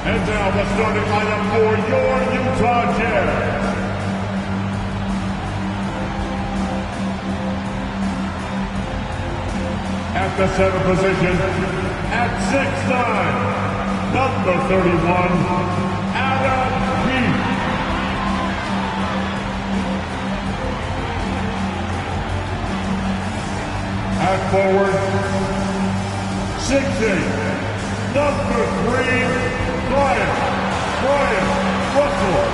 And now the starting lineup for your Utah Jazz. At the center position, at 6'9", number 31, Adam Peake. At forward, 6'8", number 3, Brian Russell.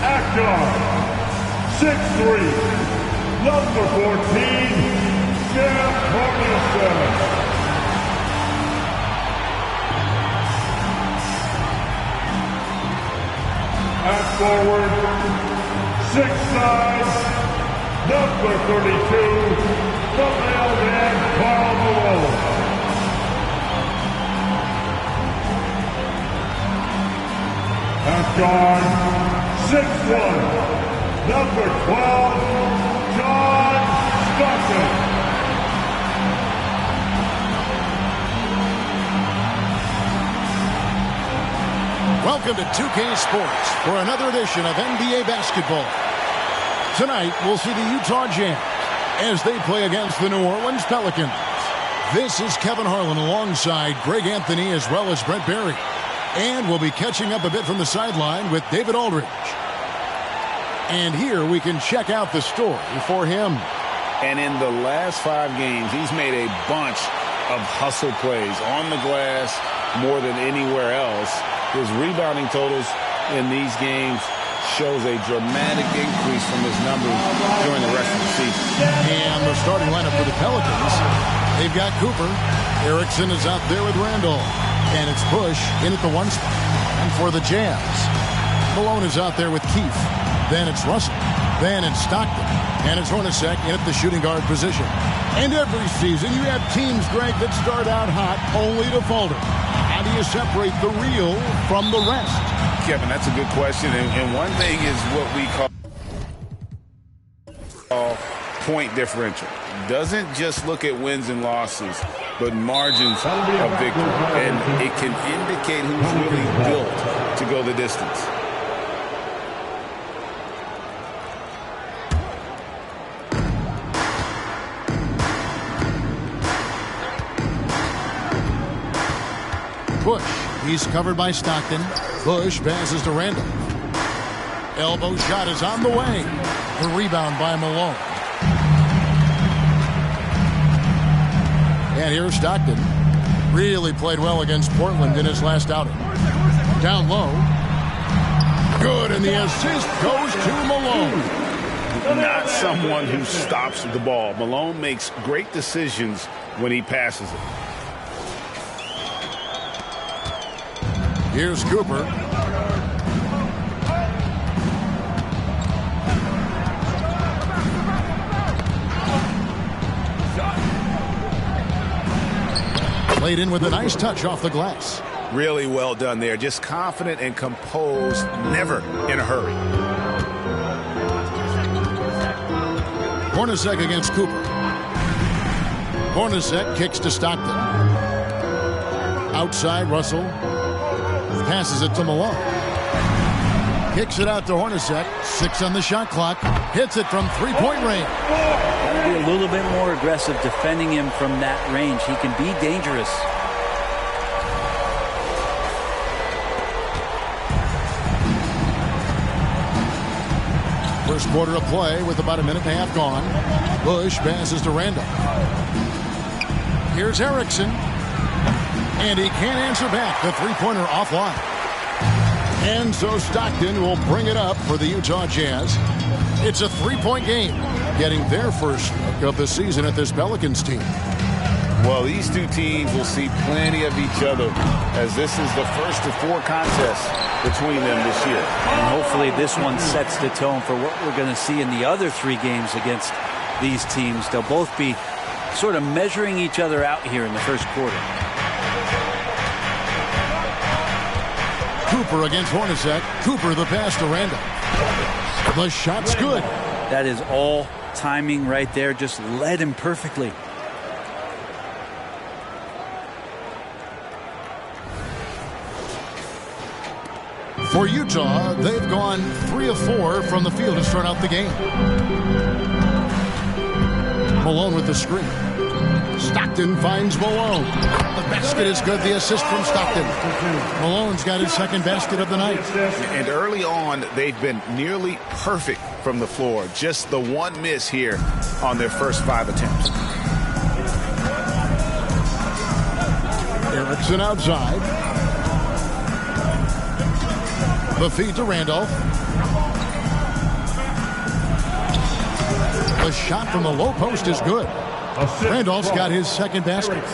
At guard, 6'3", number 14, Jeff Hornacek. At forward, 6'9", number 32, the mailman, Karl Malone. At guard, 6'1", number 12, John Stockton. Welcome to 2K Sports for another edition of NBA basketball. Tonight, we'll see the Utah Jazz as they play against the New Orleans Pelicans. This is Kevin Harlan alongside Greg Anthony as well as Brent Barry. And we'll be catching up a bit from the sideline with David Aldridge. And here we can check out the story for him. And in the last 5 games, he's made a bunch of hustle plays on the glass more than anywhere else. His rebounding totals in these games shows a dramatic increase from his numbers during the rest of the season. And the starting lineup for the Pelicans, they've got Cooper. Erickson is out there with Randall. And it's Bush in at the 1 spot. And for the Jazz, Malone is out there with Keith. Then it's Russell. Then it's Stockton. And it's Hornacek in at the shooting guard position. And every season you have teams, Greg, that start out hot only to falter. How do you separate the real from the rest? Kevin, that's a good question. And one thing is what we call point differential. Doesn't just look at wins and losses, but margins of victory. And it can indicate who's really built to go the distance. Bush, he's covered by Stockton. Bush passes to Randall. Elbow shot is on the way. The rebound by Malone. And here's Stockton. Really played well against Portland in his last outing. Down low. Good, and the assist goes to Malone. Not someone who stops the ball. Malone makes great decisions when he passes it. Here's Cooper. Played in with a nice touch off the glass. Really well done there. Just confident and composed, never in a hurry. Hornacek against Cooper. Hornacek kicks to Stockton. Outside, Russell. Passes it to Malone. Kicks it out to Hornacek. 6 on the shot clock. Hits it from 3-point range. Got to be a little bit more aggressive defending him from that range. He can be dangerous. First quarter of play with about a minute and a half gone. Bush passes to Randall. Here's Erickson. And he can't answer back. The three-pointer offline. And so Stockton will bring it up for the Utah Jazz. It's a 3-point game, getting their first look of the season at this Pelicans team. Well, these two teams will see plenty of each other as this is the first of 4 contests between them this year. And hopefully this one sets the tone for what we're going to see in the other 3 games against these teams. They'll both be sort of measuring each other out here in the first quarter. Cooper against Hornacek. Cooper the pass to Randall. The shot's good. That is all timing right there. Just led him perfectly. For Utah, they've gone 3 of 4 from the field to start out the game. Malone with the screen. Stockton finds Malone. The basket is good. The assist from Stockton. Malone's got his second basket of the night. And early on, they've been nearly perfect from the floor. Just the one miss here on their first 5 attempts. Erickson outside. The feed to Randolph. The shot from the low post is good. Randolph's got his second basket.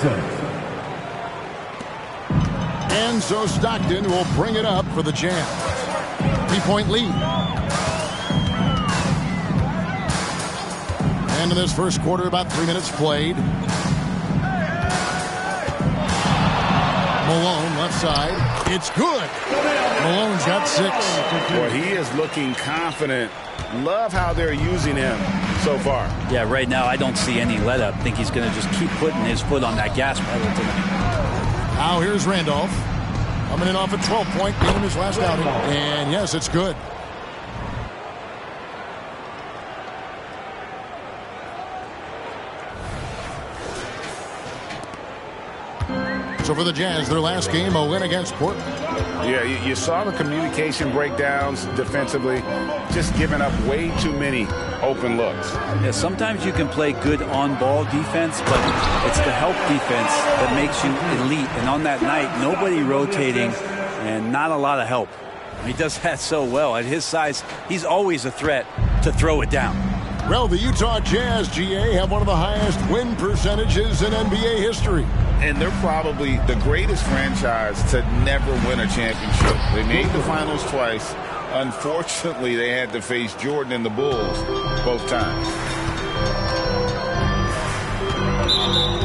And so Stockton will bring it up for the Jam. 3-point lead. And in this first quarter, about 3 minutes played. Malone left side. It's good. Malone's got 6. Well, he is looking confident. Love how they're using him so far. Yeah, right now I don't see any let up. I think he's going to just keep putting his foot on that gas pedal tonight. Now here's Randolph. Coming in off a 12-point game in his last outing. And yes, it's good. So for the Jazz, their last game, a win against Portland. Yeah, you saw the communication breakdowns defensively, just giving up way too many open looks. Yeah, sometimes you can play good on-ball defense, but it's the help defense that makes you elite. And on that night, nobody rotating and not a lot of help. He does that so well. At his size, he's always a threat to throw it down. Well, the Utah Jazz, GA, have one of the highest win percentages in NBA history. And they're probably the greatest franchise to never win a championship. They made the finals twice. Unfortunately, they had to face Jordan and the Bulls both times.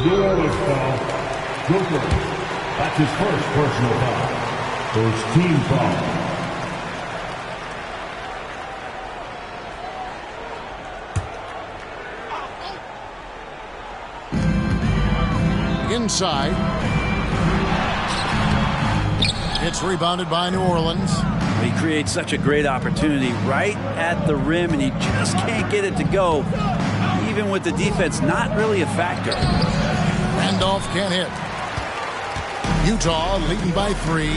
New Orleans foul. Joker. That's his first personal foul. First team foul. Inside. It's rebounded by New Orleans. He creates such a great opportunity right at the rim, and he just can't get it to go. Even with the defense not really a factor. Randolph can't hit. Utah leading by 3.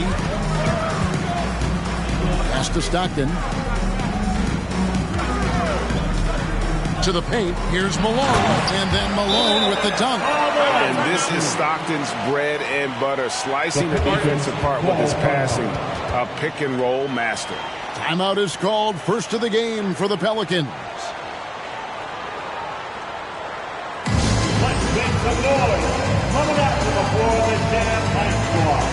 Pass to Stockton. To the paint. Here's Malone. And then Malone with the dunk. And this is Stockton's bread and butter, slicing the defense apart with his passing. A pick and roll master. Timeout is called. First of the game for the Pelicans. Let's make some noise. Coming out to the floor, the Jam Night Squad.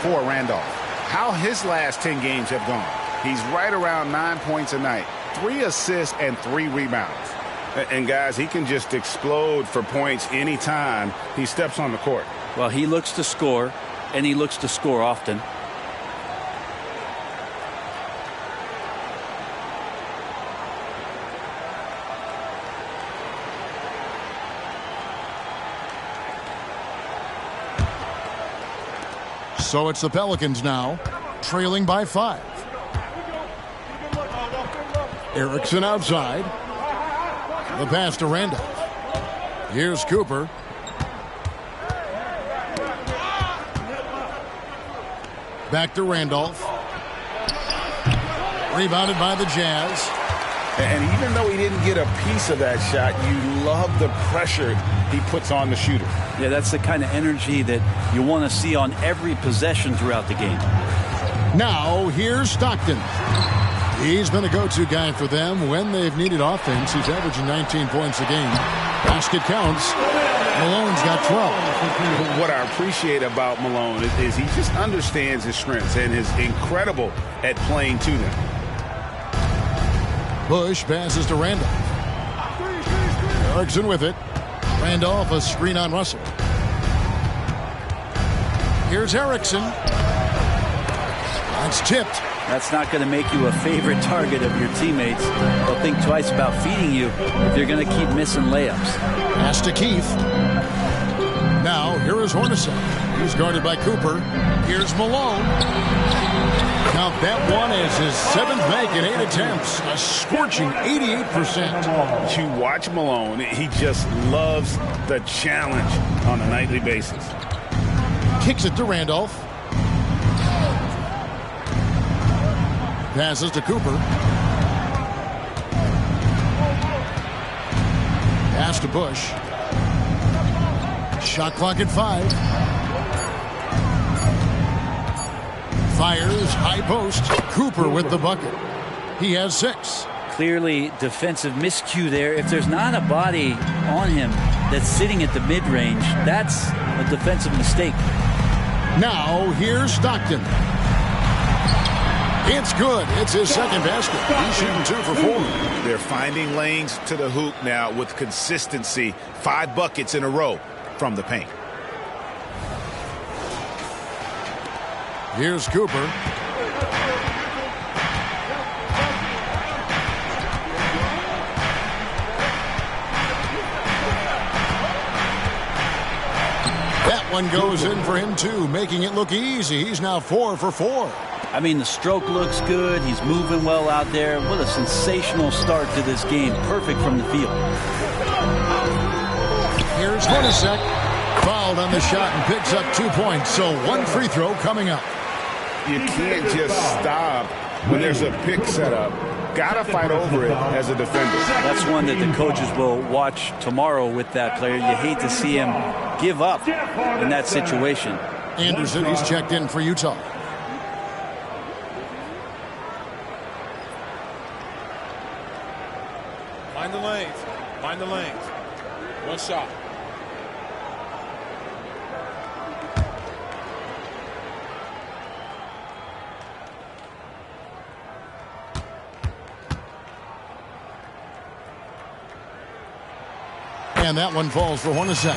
For Randolph. How his last 10 games have gone. He's right around 9 points a night, 3 assists and 3 rebounds. And guys, he can just explode for points anytime he steps on the court. Well, he looks to score, and he looks to score often. So it's the Pelicans now, trailing by 5. Erickson outside. The pass to Randolph. Here's Cooper. Back to Randolph. Rebounded by the Jazz. And even though he didn't get a piece of that shot, you love the pressure he puts on the shooter. Yeah, that's the kind of energy that you want to see on every possession throughout the game. Now, here's Stockton. He's been a go-to guy for them when they've needed offense. He's averaging 19 points a game. Basket counts. Malone's got 12. What I appreciate about Malone is he just understands his strengths and is incredible at playing to them. Bush passes to Randolph. Erickson with it. Randolph, a screen on Russell. Here's Erickson. That's tipped. That's not going to make you a favorite target of your teammates. They'll think twice about feeding you if you're going to keep missing layups. Pass to Keith. Now, here is Hornacek. He's guarded by Cooper. Here's Malone. Count that one as his 7th make in 8 attempts. A scorching 88%. You watch Malone, he just loves the challenge on a nightly basis. Kicks it to Randolph. Passes to Cooper. Pass to Bush. Shot clock at 5. Fires, high post. Cooper with the bucket. He has 6. Clearly defensive miscue there. If there's not a body on him that's sitting at the mid-range, that's a defensive mistake. Now, here's Stockton. It's good. It's his 2nd basket. He's shooting 2 for 4. They're finding lanes to the hoop now with consistency. 5 buckets in a row from the paint. Here's Cooper. That one goes in for him, too, making it look easy. He's now 4 for 4. I mean, the stroke looks good. He's moving well out there. What a sensational start to this game. Perfect from the field. Here's Hornacek. Fouled on the shot and picks up 2 points. So 1 free throw coming up. You can't just stop when there's a pick set up. Gotta fight over it as a defender. That's one that the coaches will watch tomorrow with that player. You hate to see him give up in that situation. Anderson, he's checked in for Utah. Find the lanes. Find the lanes. One shot. And that one falls for Hornacek.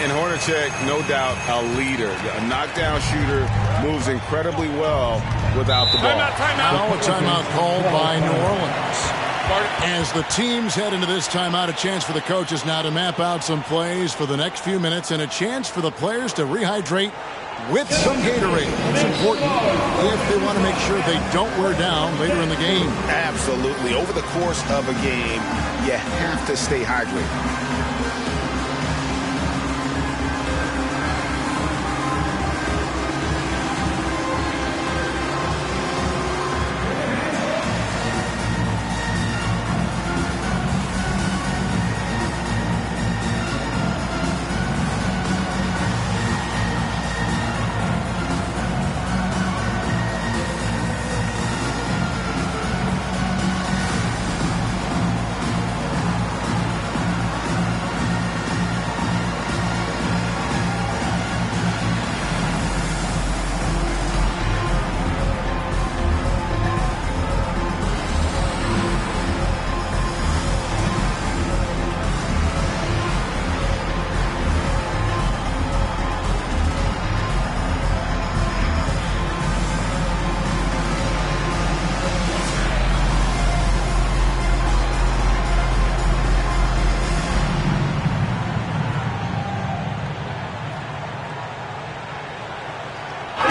And Hornacek, no doubt, a leader. A knockdown shooter, moves incredibly well without the ball. Now a timeout called by New Orleans. As the teams head into this timeout, a chance for the coaches now to map out some plays for the next few minutes and a chance for the players to rehydrate with some Gatorade. It's important if they want to make sure they don't wear down later in the game. Absolutely. Over the course of a game, you have to stay hydrated.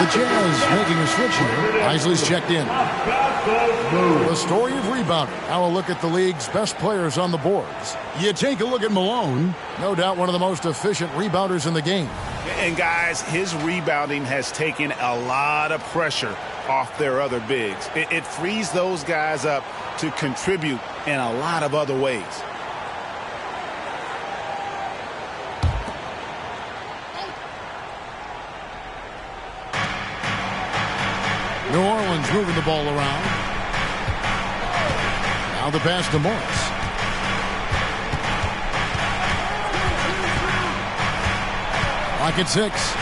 The Jazz making a switch here. Isley's checked in. The story of rebounding. Now a look at the league's best players on the boards. You take a look at Malone. No doubt one of the most efficient rebounders in the game. And guys, his rebounding has taken a lot of pressure off their other bigs. It frees those guys up to contribute in a lot of other ways. New Orleans moving the ball around. Now the pass to Morris. Lock at 6.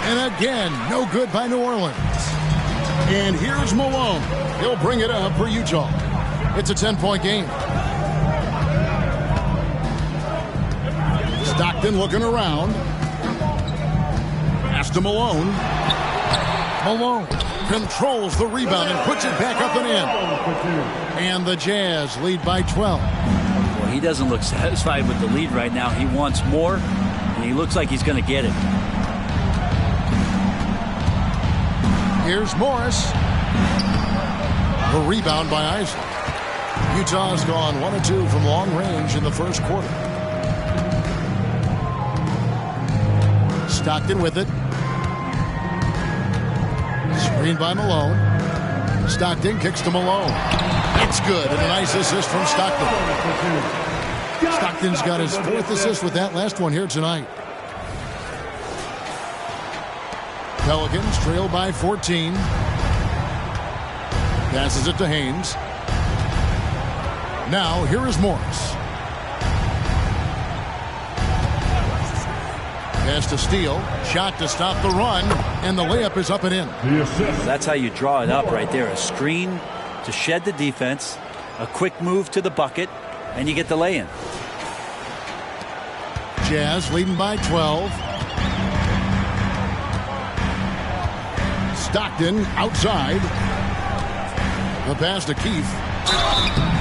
And again, no good by New Orleans. And here's Malone. He'll bring it up for Utah. It's a 10-point game. Stockton looking around. Pass to Malone. Malone controls the rebound and puts it back up and in. And the Jazz lead by 12. Well, he doesn't look satisfied with the lead right now. He wants more, and he looks like he's going to get it. Here's Morris. The rebound by Isley. Utah's gone 1 of 2 from long range in the first quarter. Stockton with it. Screen by Malone. Stockton kicks to Malone. It's good, and a nice assist from Stockton. Stockton's got his 4th assist with that last one here tonight. Pelicans trail by 14. Passes it to Haynes. Now here is Morris. Pass to Steele. Shot to stop the run. And the layup is up and in. That's how you draw it up right there. A screen to shed the defense. A quick move to the bucket. And you get the lay-in. Jazz leading by 12. Stockton outside. The pass to Keith.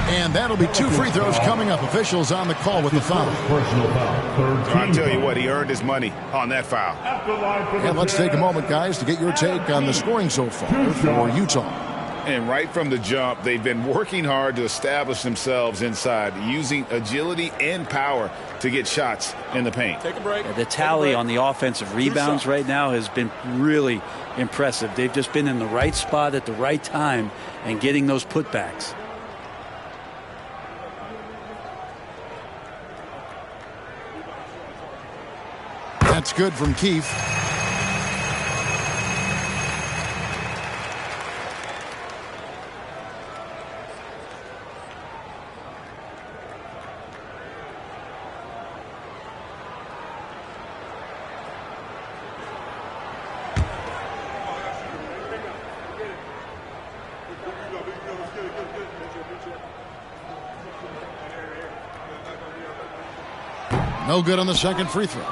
And that'll be 2 free throws coming up. Officials on the call with the foul. Personal foul. I tell you what, he earned his money on that foul. And let's take a moment, guys, to get your take on the scoring so far for Utah. And right from the jump, they've been working hard to establish themselves inside, using agility and power to get shots in the paint. Take a break. The tally on the offensive rebounds right now has been really impressive. They've just been in the right spot at the right time and getting those putbacks. That's good from Keith. No good on the second free throw.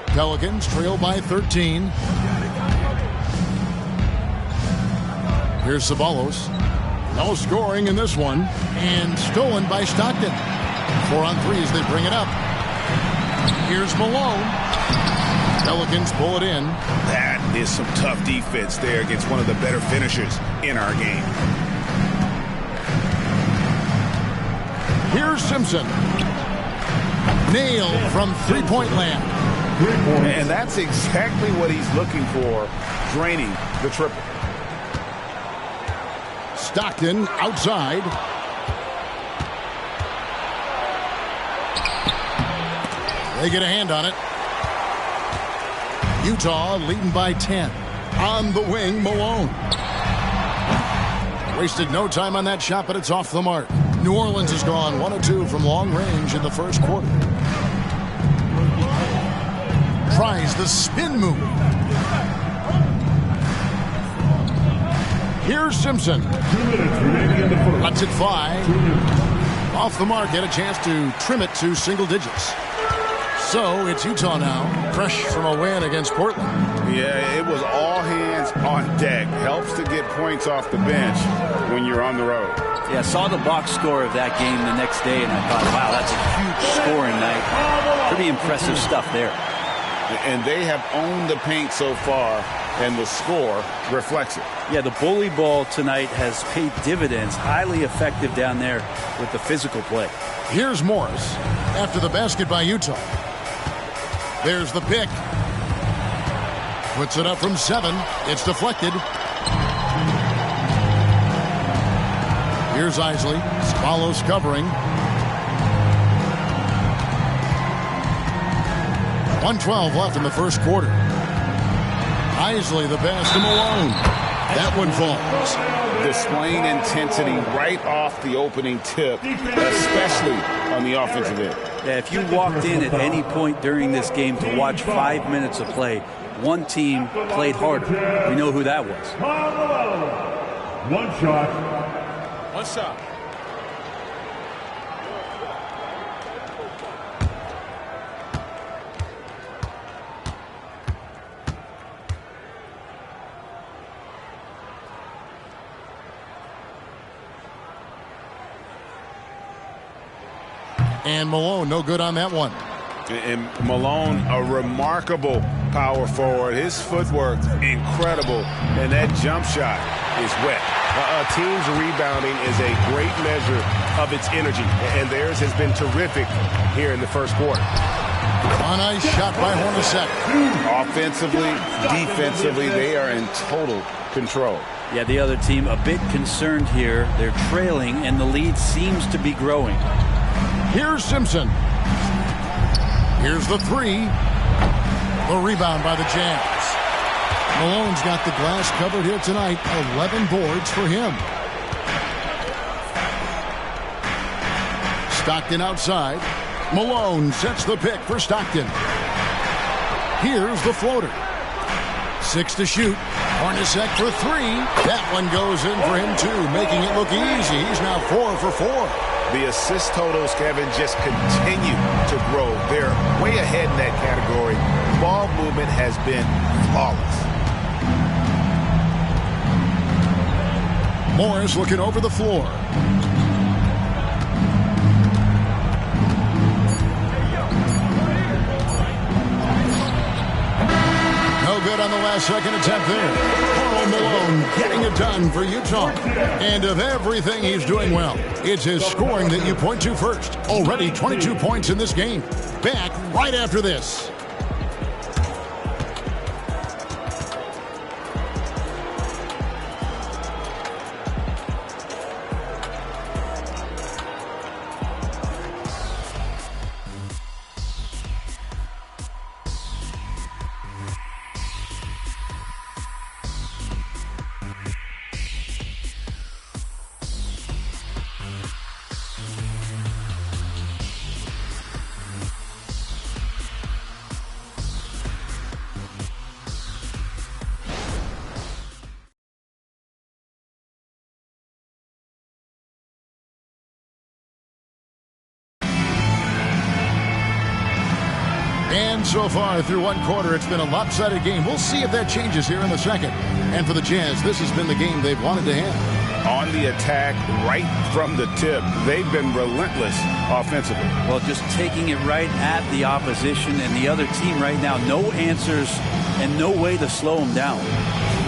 Pelicans trail by 13. Here's Ceballos. No scoring in this one. And stolen by Stockton. 4 on 3 as they bring it up. Here's Malone. Pelicans pull it in. That is some tough defense there against one of the better finishers in our game. Here's Simpson. Nailed from three-point land. And that's exactly what he's looking for, draining the triple. Stockton outside. They get a hand on it. Utah leading by 10. On the wing, Malone. Wasted no time on that shot, but it's off the mark. New Orleans has gone 1 of 2 from long range in the first quarter. Tries the spin move. Here's Simpson. 2 minutes remaining in the first. Lets it fly. Off the mark, had a chance to trim it to single digits. So it's Utah now, fresh from a win against Portland. Yeah, it was all hands on deck. Helps to get points off the bench when you're on the road. Yeah, I saw the box score of that game the next day, and I thought, wow, that's a huge scoring night. Pretty impressive stuff there. And they have owned the paint so far, and the score reflects it. Yeah, the bully ball tonight has paid dividends. Highly effective down there with the physical play. Here's Morris after the basket by Utah. There's the pick. Puts it up from 7. It's deflected. Here's Isley. Swallows covering. 1:12 left in the first quarter. Isley the pass to Malone. That one falls. Displaying intensity right off the opening tip, especially on the offensive end. Yeah, if you walked in at any point during this game to watch 5 minutes of play, one team played harder. We know who that was. One shot. One shot. And Malone, no good on that one. And Malone, a remarkable power forward. His footwork, incredible. And that jump shot is wet. A team's rebounding is a great measure of its energy. And theirs has been terrific here in the first quarter. A nice shot by Hornacek. Offensively, defensively, they are in total control. Yeah, the other team a bit concerned here. They're trailing, and the lead seems to be growing. Here's Simpson. Here's the 3. The rebound by the Jazz. Malone's got the glass covered here tonight. 11 boards for him. Stockton outside. Malone sets the pick for Stockton. Here's the floater. 6 to shoot. Hornacek for 3. That one goes in for him too, making it look easy. He's now 4 for 4. The assist totals, Kevin, just continue to grow. They're way ahead in that category. Ball movement has been flawless. Morris looking over the floor. No good on the last second attempt there. Karl Malone getting it done for Utah. And of everything he's doing well, it's his scoring that you point to first. Already 22 points in this game. Back right after this. And so far through one quarter, it's been a lopsided game. We'll see if that changes here in the second. And for the Jazz, this has been the game they've wanted to have. On the attack, right from the tip, they've been relentless offensively. Well, just taking it right at the opposition and the other team right now. No answers and no way to slow them down.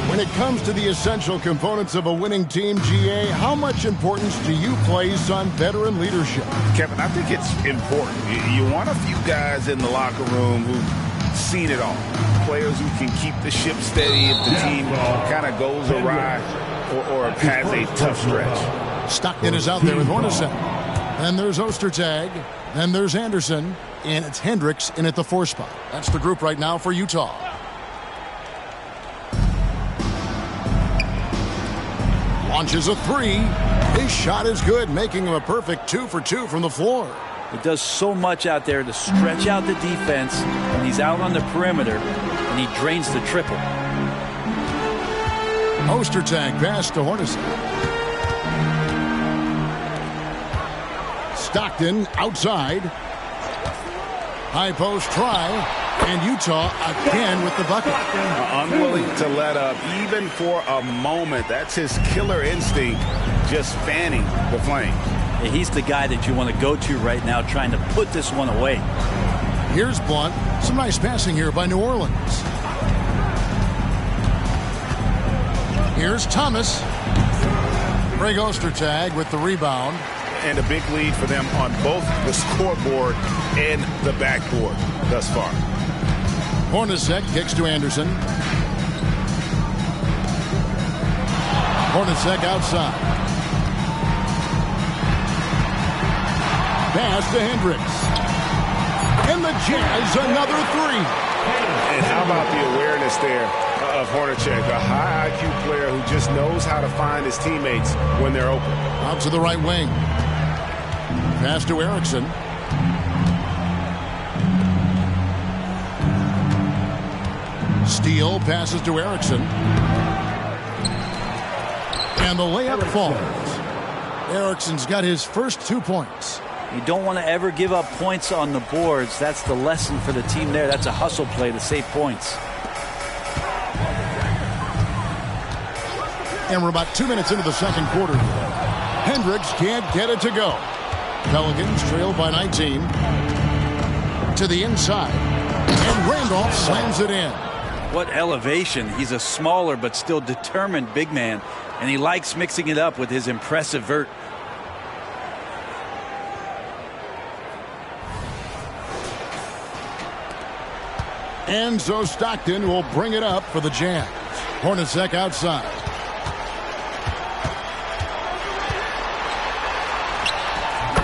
When it comes to the essential components of a winning team, GA, how much importance do you place on veteran leadership? Kevin, I think it's important. You want a few guys in the locker room who've seen it all. Players who can keep the ship steady if the team kind of goes awry or has a tough stretch. Stockton is out there with Hornacek. Then there's Ostertag. Then there's Anderson. And it's Hendricks in at the 4 spot. That's the group right now for Utah. Launches a 3. His shot is good, making him a perfect 2 for 2 from the floor. He does so much out there to stretch out the defense when he's out on the perimeter, and he drains the triple. Ostertag pass to Hornacek. Stockton outside. High post try. And Utah again with the bucket. Unwilling to let up even for a moment. That's his killer instinct, just fanning the flames. Yeah, he's the guy that you want to go to right now, trying to put this one away. Here's Blunt. Some nice passing here by New Orleans. Here's Thomas. Greg Ostertag with the rebound. And a big lead for them on both the scoreboard and the backboard thus far. Hornacek kicks to Anderson. Hornacek outside. Pass to Hendricks. And the Jazz another three. And how about the awareness there of Hornacek, a high IQ player who just knows how to find his teammates when they're open. Out to the right wing. Pass to Erickson. Steele passes to Erickson. And the layup falls. Erickson's got his first 2 points. You don't want to ever give up points on the boards. That's the lesson for the team there. That's a hustle play to save points. And we're about 2 minutes into the second quarter. Hendricks can't get it to go. Pelicans trail by 19. To the inside. And Randolph slams it in. What elevation. He's a smaller but still determined big man. And he likes mixing it up with his impressive vert. Enzo Stockton will bring it up for the Jazz. Hornacek outside.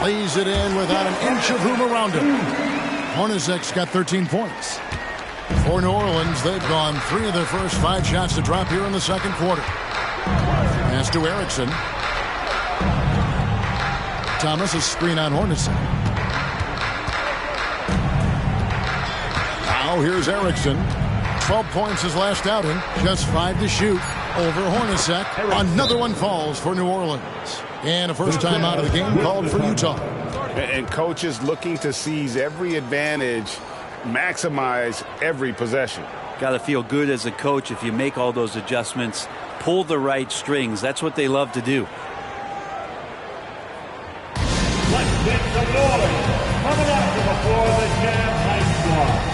Lays it in without an inch of room around him. Hornacek's got 13 points. For New Orleans, they've gone 3 of their first 5 shots to drop here in the second quarter. Pass to Erickson. Thomas a screen on Hornacek. Now here's Erickson. 12 points his last outing. Just 5 to shoot over Hornacek. Another one falls for New Orleans. And a first time out of the game called for Utah. And coaches looking to seize every advantage, maximize every possession. Got to feel good as a coach if you make all those adjustments. Pull the right strings. That's what they love to do. Let's get some noise. Coming out to the floor, the Jazz High Squad.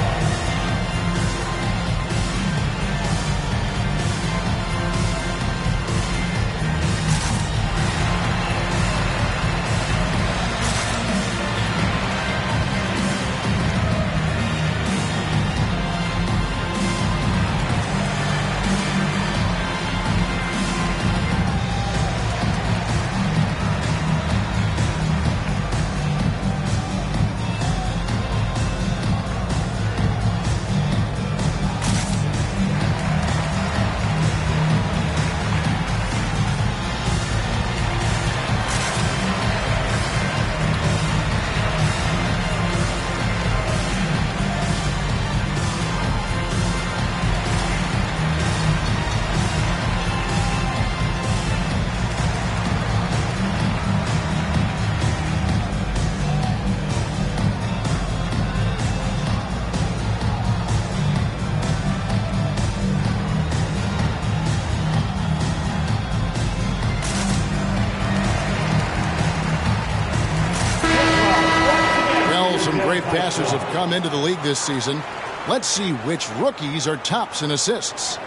Passes have come into the league this season. Let's see which rookies are tops in assists.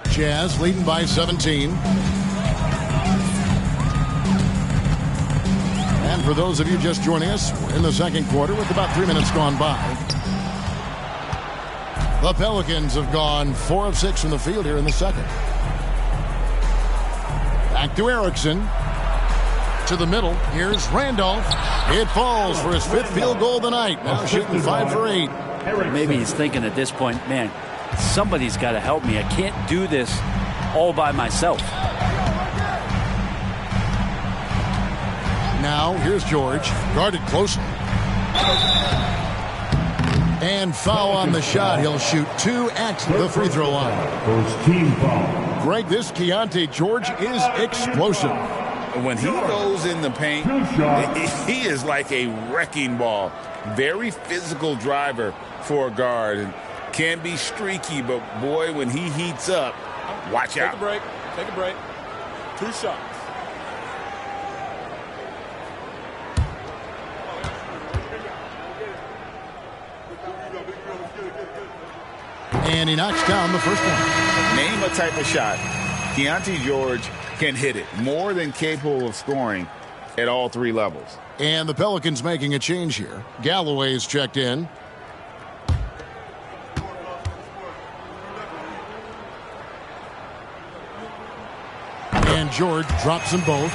Jazz leading by 17. And for those of you just joining us, we're in the second quarter with about 3 minutes gone by. The Pelicans have gone 4 of 6 from the field here in the second. Back to Erickson. To the middle. Here's Randolph. It falls for his 5th field goal of the night. Now shooting 5 for 8. Maybe he's thinking at this point, man, somebody's got to help me. I can't do this all by myself. Now, here's George, guarded closely. And foul on the shot. He'll shoot 2 at the free throw line. First team foul. Greg, this Keontae George is explosive. When he goes in the paint, he is like a wrecking ball. Very physical driver for a guard. And can be streaky, but boy, when he heats up, watch out. Take a break. Take a break. 2 shots. And he knocks down the first one. Name a type of shot Keontae George can hit it. More than capable of scoring at all 3 levels. And the Pelicans making a change here. Galloway's checked in. And George drops them both.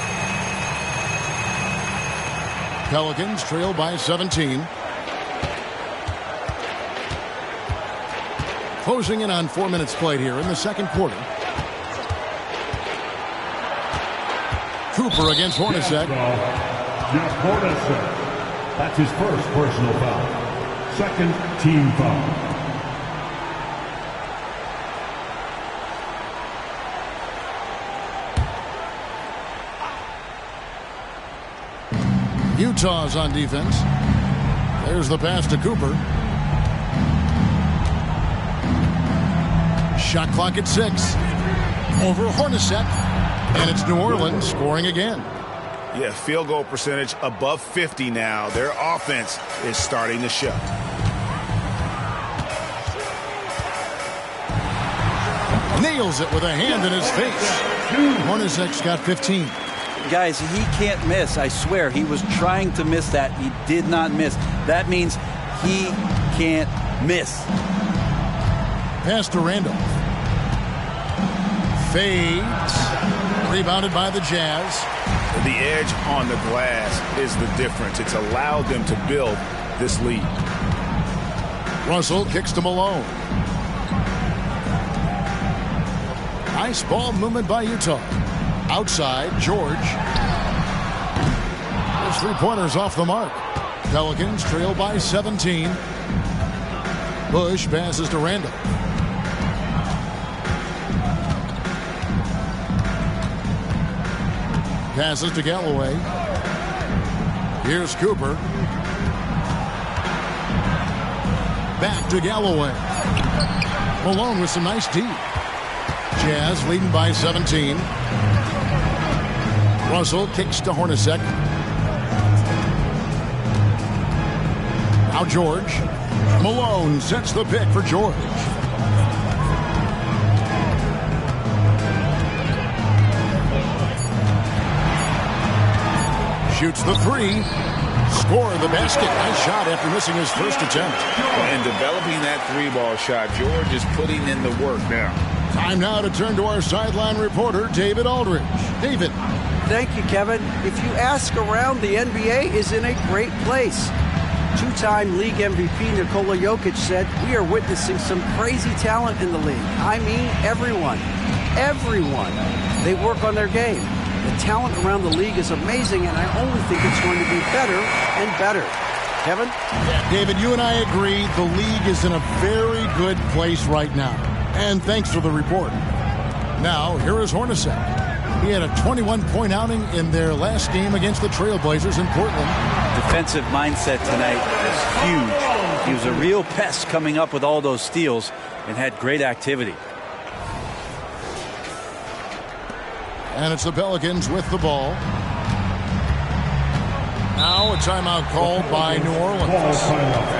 Pelicans trail by 17. Closing in on 4 minutes played here in the second quarter. Cooper against Hornacek. Jeff Hornacek. That's his first personal foul. Second team foul. Utah's on defense. There's the pass to Cooper. Shot clock at 6. Over Hornacek. And it's New Orleans scoring again. Yeah, field goal percentage above 50 now. Their offense is starting to show. Nails it with a hand in his face. Hornacek's got 15. Guys, he can't miss. I swear, he was trying to miss that. He did not miss. That means he can't miss. Pass to Randolph. Fades. Rebounded by the Jazz. The edge on the glass is the difference. It's allowed them to build this lead. Russell kicks to Malone. Nice ball movement by Utah. Outside, George. Those 3-pointers off the mark. Pelicans trail by 17. Bush passes to Randall. Passes to Galloway. Here's Cooper. Back to Galloway. Malone with some nice D. Jazz leading by 17. Russell kicks to Hornacek. Now George. Malone sets the pick for George. Shoots the 3. Score the basket. Nice shot after missing his first attempt. And developing that 3-ball shot, George is putting in the work now. Time now to turn to our sideline reporter, David Aldridge. David. Thank you, Kevin. If you ask around, the NBA is in a great place. 2-time league MVP Nikola Jokic said, "We are witnessing some crazy talent in the league. I mean, everyone. Everyone. They work on their game. The talent around the league is amazing, and I only think it's going to be better and better." Kevin? Yeah, David, you and I agree the league is in a very good place right now. And thanks for the report. Now, here is Hornacek. He had a 21-point outing in their last game against the Trailblazers in Portland. Defensive mindset tonight was huge. He was a real pest coming up with all those steals and had great activity. And it's the Pelicans with the ball. Now a timeout called by New Orleans.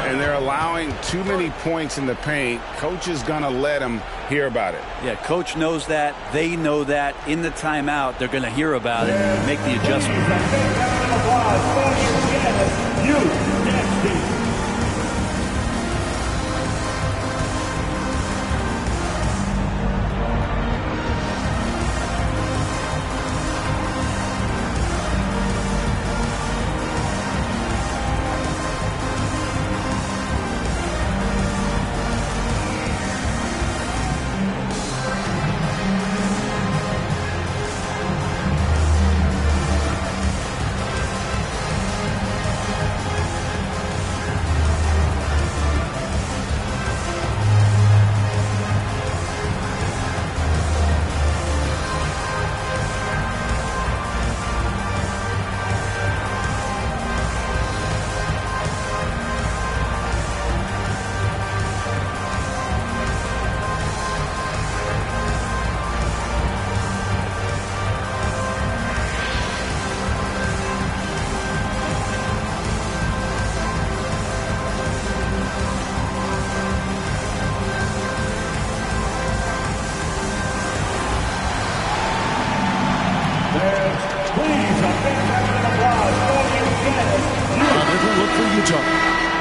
And they're allowing too many points in the paint. Coach is going to let them hear about it. Yeah, coach knows that. They know that. In the timeout, they're going to hear about it and make the adjustment. Please, a big round of applause for you guys. A different look for Utah.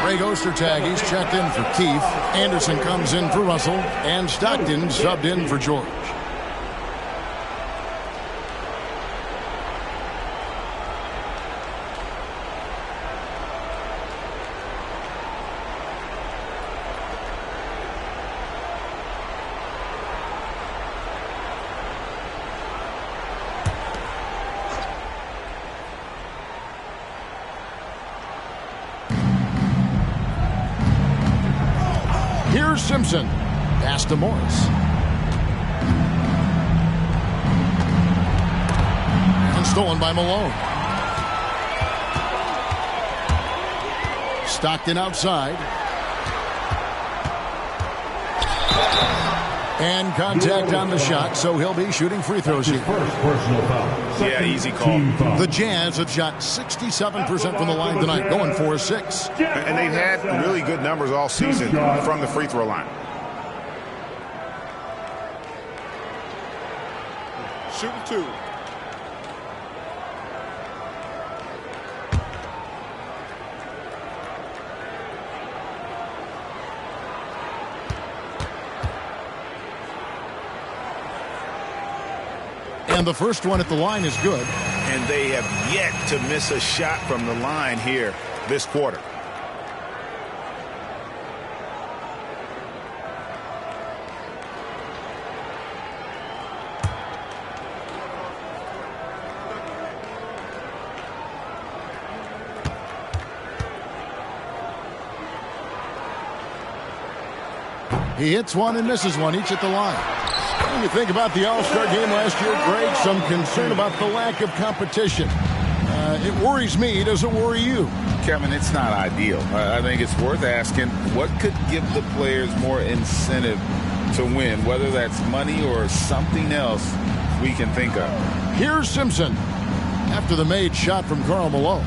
Greg Ostertag, he's checked in for Keith. Anderson comes in for Russell. And Stockton subbed in for George. Here's Simpson. Pass to Morris. And stolen by Malone. Stockton outside. And contact on the shot, so he'll be shooting free throws here. First personal foul. Yeah, easy call. The Jazz have shot 67% from the line tonight, going 4-6. And they've had really good numbers all season from the free throw line. Shooting 2. And the first one at the line is good. And they have yet to miss a shot from the line here this quarter. He hits one and misses one, each at the line. When you think about the All-Star game last year, Greg, some concern about the lack of competition. It worries me. Does it worry you? Kevin, it's not ideal. I think it's worth asking what could give the players more incentive to win, whether that's money or something else we can think of. Here's Simpson after the made shot from Karl Malone.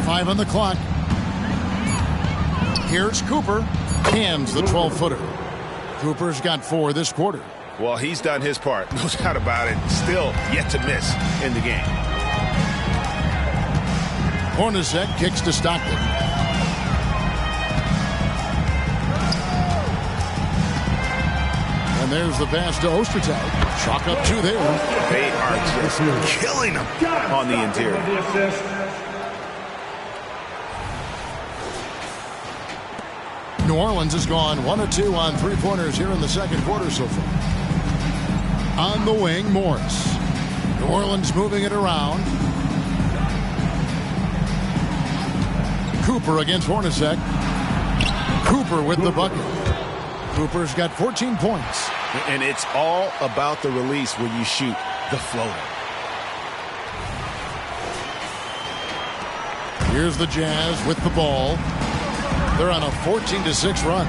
5 on the clock. Here's Cooper. Hands the 12-footer. Cooper's got 4 this quarter. Well, he's done his part. No doubt about it. Still yet to miss in the game. Hornacek kicks to Stockton. And there's the pass to Ostertag. Chalk up 2 there. They are just killing them on the interior. New Orleans has gone 1 of 2 on 3-pointers here in the second quarter so far. On the wing, Morris. New Orleans moving it around. Cooper against Hornacek. Cooper with the bucket. Cooper's got 14 points. And it's all about the release when you shoot the floater. Here's the Jazz with the ball. They're on a 14-6 run.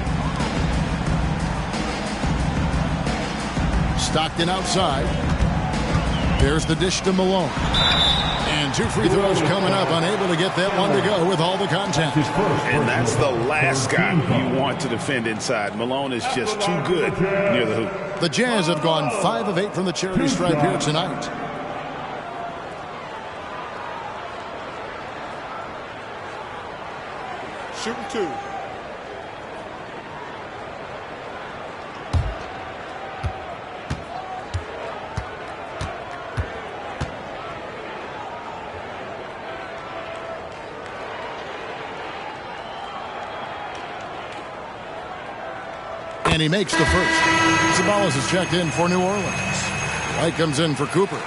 Stockton outside. There's the dish to Malone. And 2 free throws coming up, unable to get that one to go with all the contact. And that's the last guy you want to defend inside. Malone is just too good near the hoop. The Jazz have gone 5 of 8 from the charity stripe here tonight. Shooting 2. And he makes the first. Sabalas is checked in for New Orleans. White comes in for Cooper.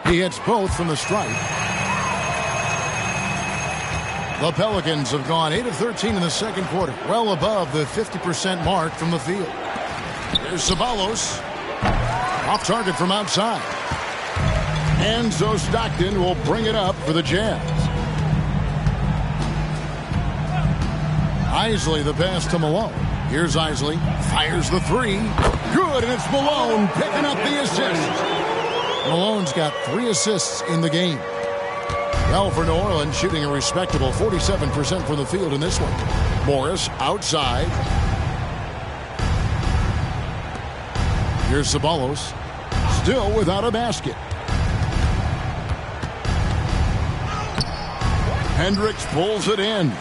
He hits both from the stripe. The Pelicans have gone 8 of 13 in the second quarter, well above the 50% mark from the field. There's Sabalos. Off target from outside. And so Stockton will bring it up for the Jazz. Isley the pass to Malone. Here's Isley. Fires the three. Good, and it's Malone picking up the assist. Malone's got 3 assists in the game. Well, for New Orleans, shooting a respectable 47% from the field in this one. Morris outside. Here's Ceballos. Still without a basket. Hendricks pulls it in.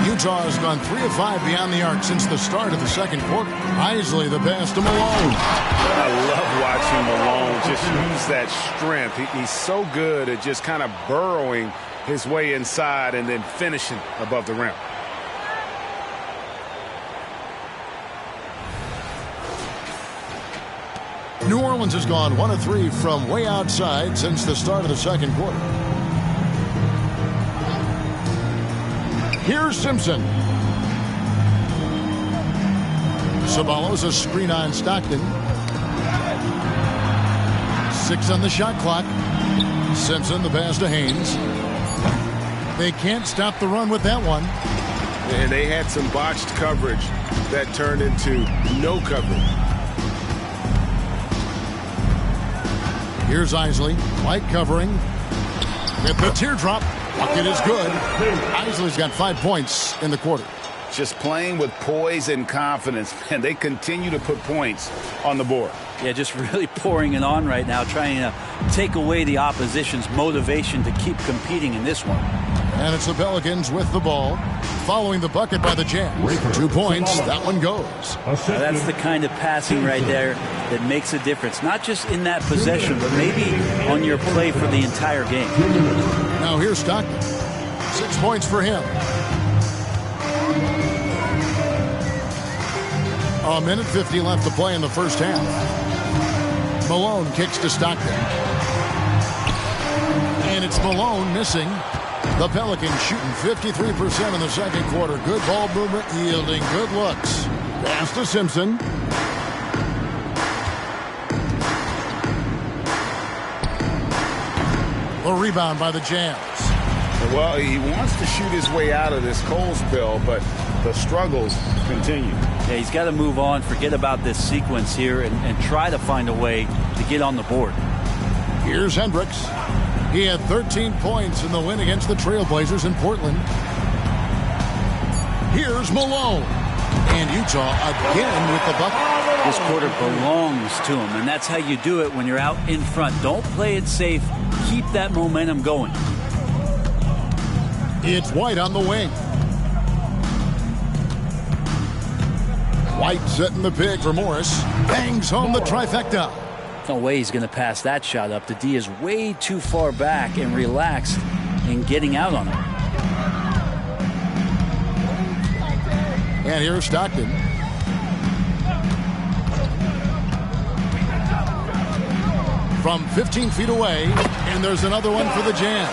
Utah has gone 3 of 5 beyond the arc since the start of the second quarter. Isley the pass to Malone. I love watching Malone just use that strength. He's so good at just kind of burrowing his way inside and then finishing above the rim. New Orleans has gone 1 of 3 from way outside since the start of the second quarter. Here's Simpson. Ceballos a screen on Stockton. 6 on the shot clock. Simpson the pass to Haynes. They can't stop the run with that one. And they had some botched coverage that turned into no coverage. Here's Isley. Light covering. With the teardrop. Bucket is good. Isley's got 5 points in the quarter. Just playing with poise and confidence, and they continue to put points on the board. Yeah, just really pouring it on right now, trying to take away the opposition's motivation to keep competing in this one. And it's the Pelicans with the ball, following the bucket by the Jazz. 2 points, that one goes. Now that's the kind of passing right there that makes a difference, not just in that possession, but maybe on your play for the entire game. Now here's Stockton. 6 points for him. A minute 50 left to play in the first half. Malone kicks to Stockton. And it's Malone missing. The Pelicans shooting 53% in the second quarter. Good ball movement, yielding good looks. Pass to Simpson. The rebound by the Jazz. Well, he wants to shoot his way out of this cold spell, but the struggles continue. Yeah, he's got to move on, forget about this sequence here, and try to find a way to get on the board. Here's Hendricks. He had 13 points in the win against the Trailblazers in Portland. Here's Malone. And Utah again with the bucket. This quarter belongs to him, and that's how you do it when you're out in front. Don't play it safe. Keep that momentum going. It's White on the wing. White setting the pick for Morris. Bangs home the trifecta. No way he's going to pass that shot up. The D is way too far back and relaxed in getting out on it. And here's Stockton. From 15 feet away, and there's another one for the Jazz.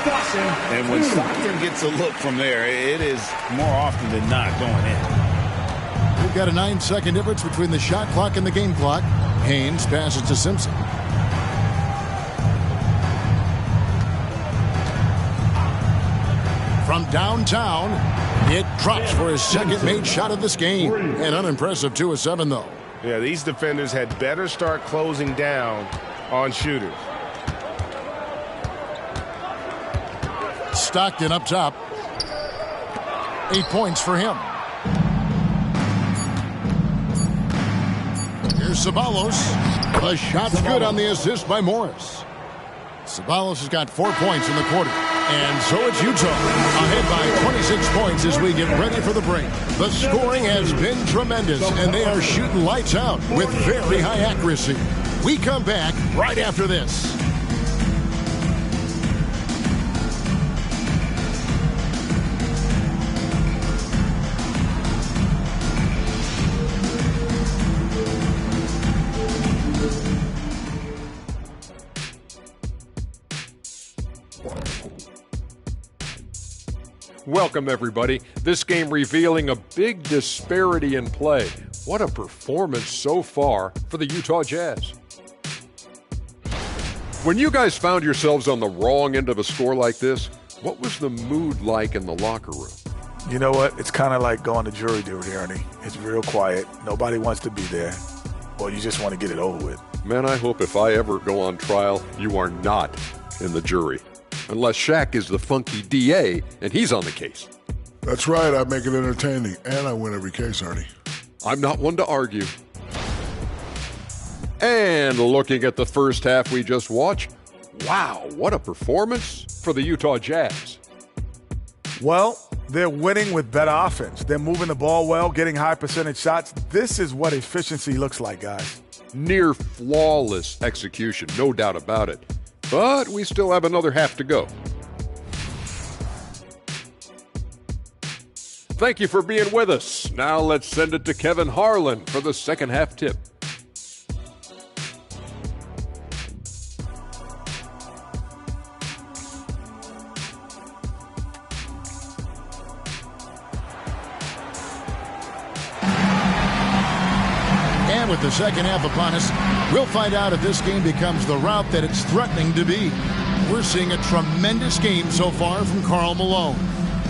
And when Stockton gets a look from there, it is more often than not going in. We've got a 9-second difference between the shot clock and the game clock. Haynes passes to Simpson. From downtown, it drops for his second made shot of this game. An unimpressive 2 of 7, though. Yeah, these defenders had better start closing down on shooters. Stockton up top. 8 points for him. Here's Ceballos. The shot's good on the assist by Morris. Ceballos has got 4 points in the quarter. And so it's Utah, ahead by 26 points as we get ready for the break. The scoring has been tremendous, and they are shooting lights out with very high accuracy. We come back right after this. Welcome, everybody. This game revealing a big disparity in play. What a performance so far for the Utah Jazz. When you guys found yourselves on the wrong end of a score like this, what was the mood like in the locker room? You know what? It's kind of like going to jury duty, Ernie. It's real quiet. Nobody wants to be there. Or you just want to get it over with. Man, I hope if I ever go on trial, you are not in the jury. Unless Shaq is the funky DA and he's on the case. That's right. I make it entertaining. And I win every case, Ernie. I'm not one to argue. And looking at the first half we just watched, wow, what a performance for the Utah Jazz. Well, they're winning with better offense. They're moving the ball well, getting high percentage shots. This is what efficiency looks like, guys. Near flawless execution, no doubt about it. But we still have another half to go. Thank you for being with us. Now let's send it to Kevin Harlan for the second half tip. And with the second half upon us, we'll find out if this game becomes the rout that it's threatening to be. We're seeing a tremendous game so far from Karl Malone.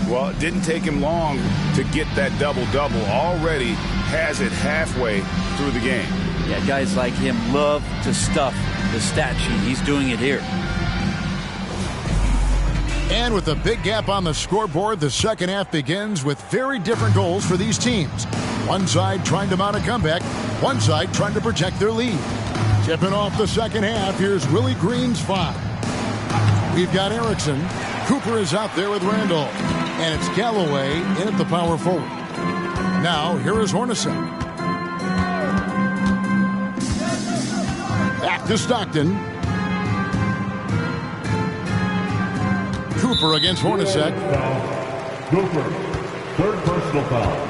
Well, it didn't take him long to get that double-double. Already has it halfway through the game. Yeah, guys like him love to stuff the stat sheet. He's doing it here. And with a big gap on the scoreboard, the second half begins with very different goals for these teams. One side trying to mount a comeback, one side trying to protect their lead. Tipping off the second half, here's Willie Green's 5. We've got Erickson. Cooper is out there with Randall. And it's Galloway in at the power forward. Now, here is Hornacek. Back to Stockton. Cooper against Hornacek. Cooper, third personal foul.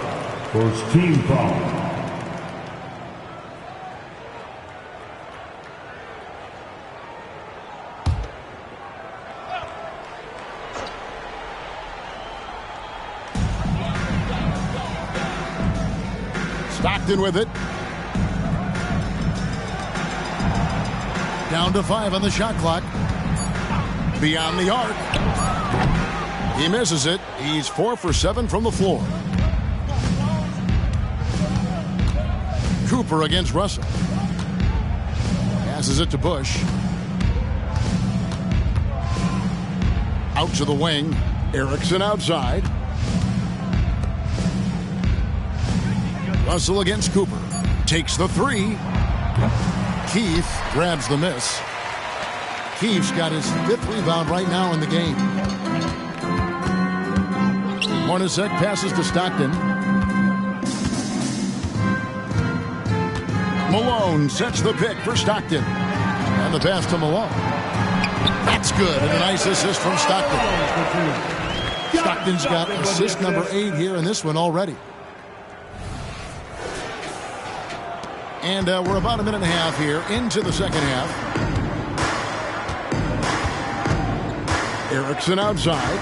First team foul. Stockton with it. Down to 5 on the shot clock. Beyond the arc. He misses it. He's 4 for 7 from the floor. Cooper against Russell. Passes it to Bush. Out to the wing. Erickson outside. Russell against Cooper. Takes the 3. Keith grabs the miss. Keith's got his 5th rebound right now in the game. Hornacek passes to Stockton. Malone sets the pick for Stockton. And the pass to Malone. That's good. And a nice assist from Stockton. Stockton's got assist number 8 here in this one already. And we're about a minute and a half here into the second half. Erickson outside.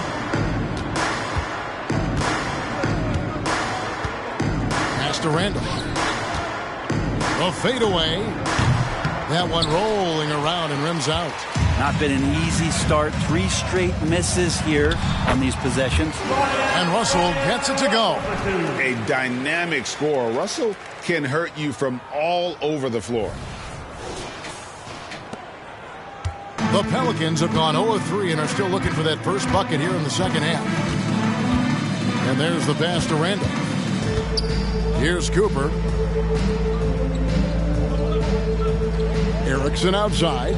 Pass to Randall. A fadeaway. That one rolling around and rims out. Not been an easy start. 3 straight misses here on these possessions. And Russell gets it to go. A dynamic scorer. Russell can hurt you from all over the floor. The Pelicans have gone 0 of 3 and are still looking for that first bucket here in the second half. And there's the pass to Randall. Here's Cooper. Erickson outside.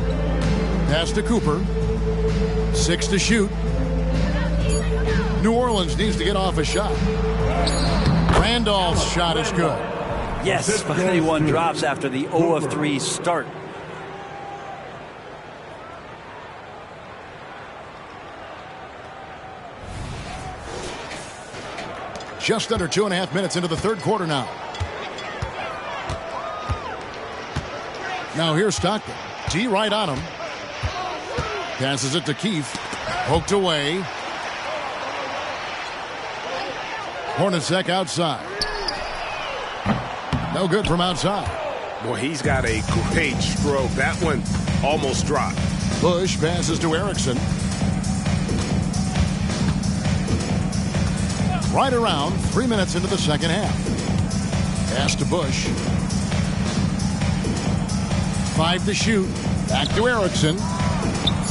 Pass to Cooper. 6 to shoot. New Orleans needs to get off a shot. Randolph's shot is good. Yes, finally one drops after the 0 of 3 start. Just under 2.5 minutes into the third quarter now. Now here's Stockton. T right on him. Passes it to Keith. Poked away. Hornacek outside. No good from outside. Boy, he's got a great stroke. That one almost dropped. Bush passes to Erickson. right around 3 minutes into the second half. Pass to Bush. 5 to shoot. Back to Erickson.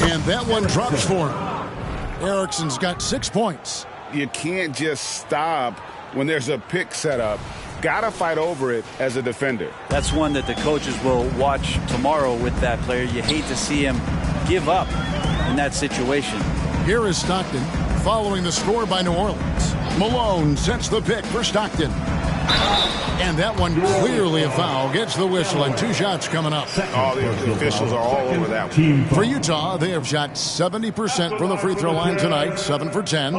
And that one drops for him. Erickson's got 6 points. You can't just stop when there's a pick set up. Got to fight over it as a defender. That's one that the coaches will watch tomorrow with that player. You hate to see him give up in that situation. Here is Stockton following the score by New Orleans. Malone sets the pick for Stockton. And that one clearly a foul. Gets the whistle and 2 shots coming up. All the officials are all over that one. For Utah, they have shot 70% from the free throw line tonight. 7 for 10. 2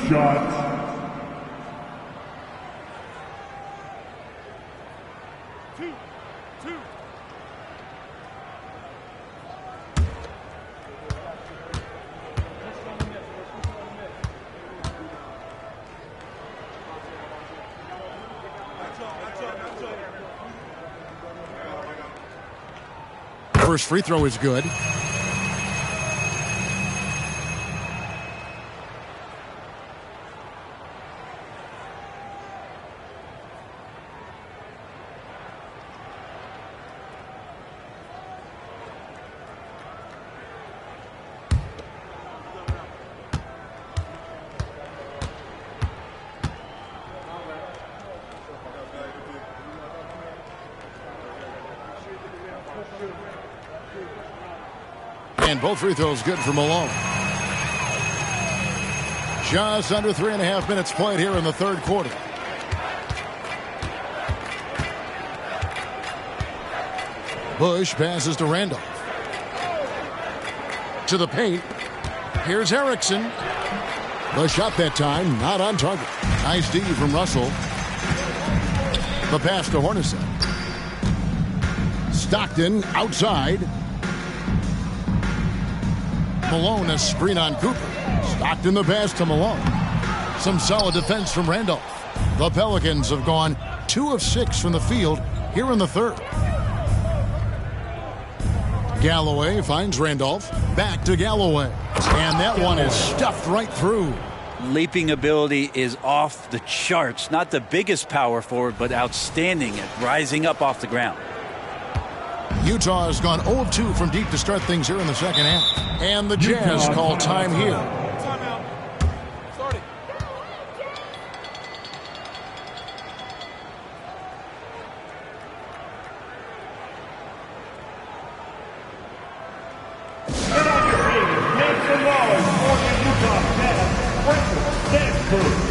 shots. First free throw is good. And both free throws good for Malone. Just under 3.5 minutes played here in the third quarter. Bush passes to Randolph. To the paint. Here's Erickson. The shot that time, not on target. Nice D from Russell. The pass to Hornacek. Stockton outside. Malone a screen on Cooper. Stockton the pass to Malone. Some solid defense from Randolph. The Pelicans have gone 2 of 6 from the field here in the third. Galloway finds Randolph. Back to Galloway. And that one is stuffed right through. Leaping ability is off the charts. Not the biggest power forward, but outstanding at rising up off the ground. Utah has gone 0 of 2 from deep to start things here in the second half. And the Jazz call time here. Timeout. Starting. And on your field, make some noise for the Utah Jazz. Sprinkle dance crew.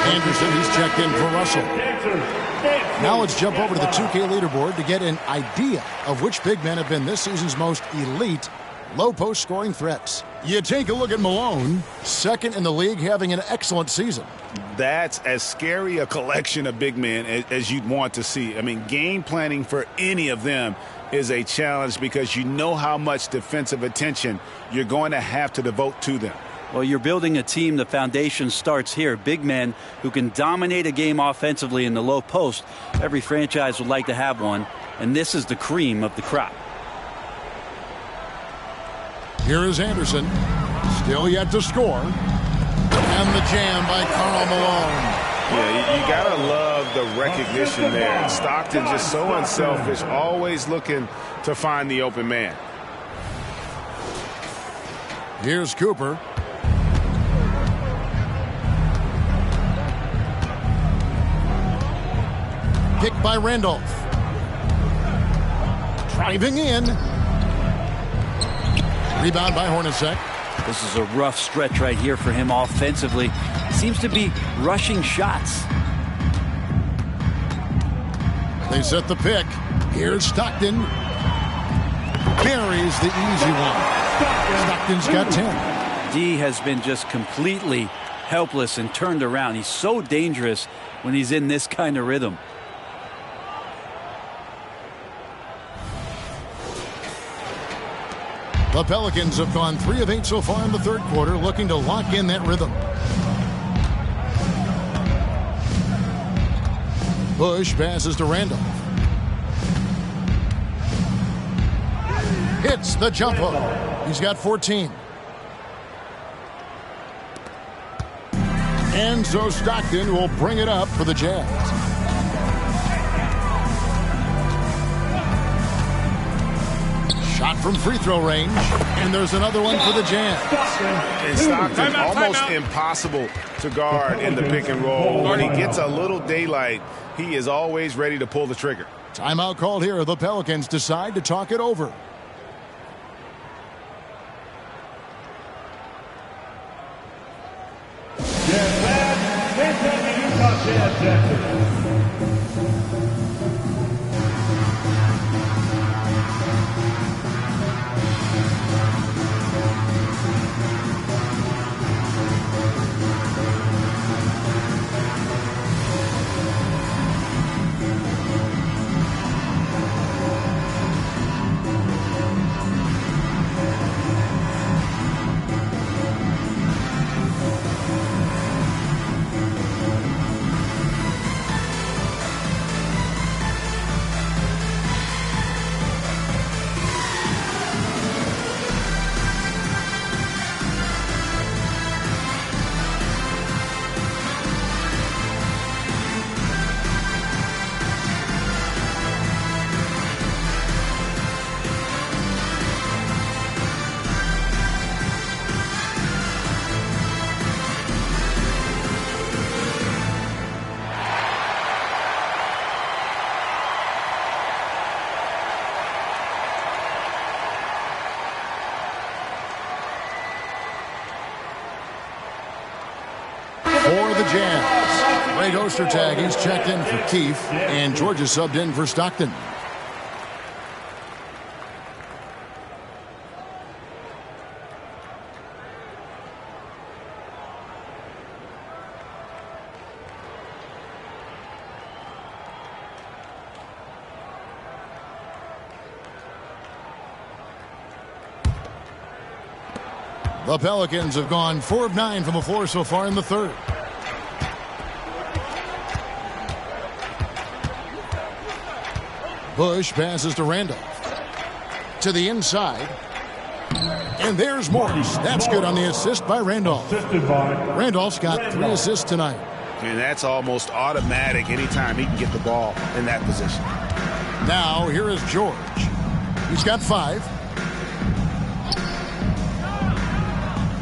Anderson, he's checked in for Russell. Now let's jump over to the 2K leaderboard to get an idea of which big men have been this season's most elite low-post scoring threats. You take a look at Malone, second in the league, having an excellent season. That's as scary a collection of big men as you'd want to see. I mean, game planning for any of them is a challenge because you know how much defensive attention you're going to have to devote to them. Well, you're building a team. The foundation starts here. Big men who can dominate a game offensively in the low post. Every franchise would like to have one, and this is the cream of the crop. Here is Anderson. Still yet to score. And the jam by Karl Malone. Yeah, you got to love the recognition there. Stockton just so unselfish, always looking to find the open man. Here's Cooper. Picked by Randolph. Driving in. Rebound by Hornacek. This is a rough stretch right here for him offensively. He seems to be rushing shots. They set the pick. Here's Stockton. Buries the easy one. Stockton's got 10. D has been just completely helpless and turned around. He's so dangerous when he's in this kind of rhythm. The Pelicans have gone 3 of 8 so far in the third quarter, looking to lock in that rhythm. Bush passes to Randolph. Hits the jump hook. He's got 14. And so Stockton will bring it up for the Jazz. Shot from free throw range, and there's another one for the Jazz. And Stockton, almost impossible to guard in the pick and roll. When he gets a little daylight, he is always ready to pull the trigger. Timeout called here. The Pelicans decide to talk it over. For the Jazz, Ray Ostertag, he's checked in for Keefe, and Georgia subbed in for Stockton. The Pelicans have gone 4 of 9 from the floor so far in the third. Bush passes to Randolph. To the inside. And there's Morris. That's good on the assist by Randolph. Randolph's got 3 assists tonight. And that's almost automatic anytime he can get the ball in that position. Now here is George. He's got 5.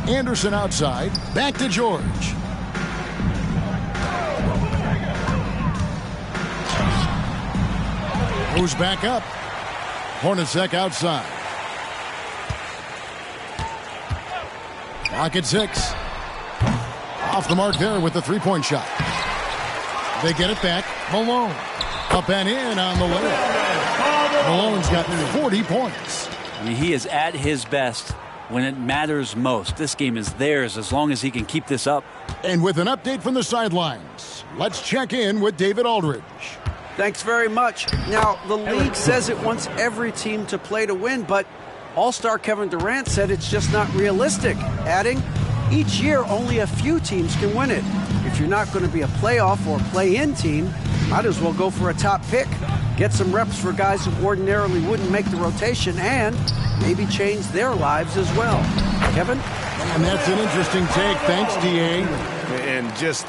Anderson outside. Back to George. Moves back up. Hornacek outside. Clock at 6. Off the mark there with the three-point shot. They get it back. Malone. Up and in on the layup. Malone's got 40 points. I mean, he is at his best when it matters most. This game is theirs as long as he can keep this up. And with an update from the sidelines, let's check in with David Aldridge. Thanks very much. Now, the league says it wants every team to play to win, but All-Star Kevin Durant said it's just not realistic, adding, each year only a few teams can win it. If you're not going to be a playoff or play-in team, might as well go for a top pick. Get some reps for guys who ordinarily wouldn't make the rotation and maybe change their lives as well. Kevin? And that's an interesting take. Thanks, D.A. And just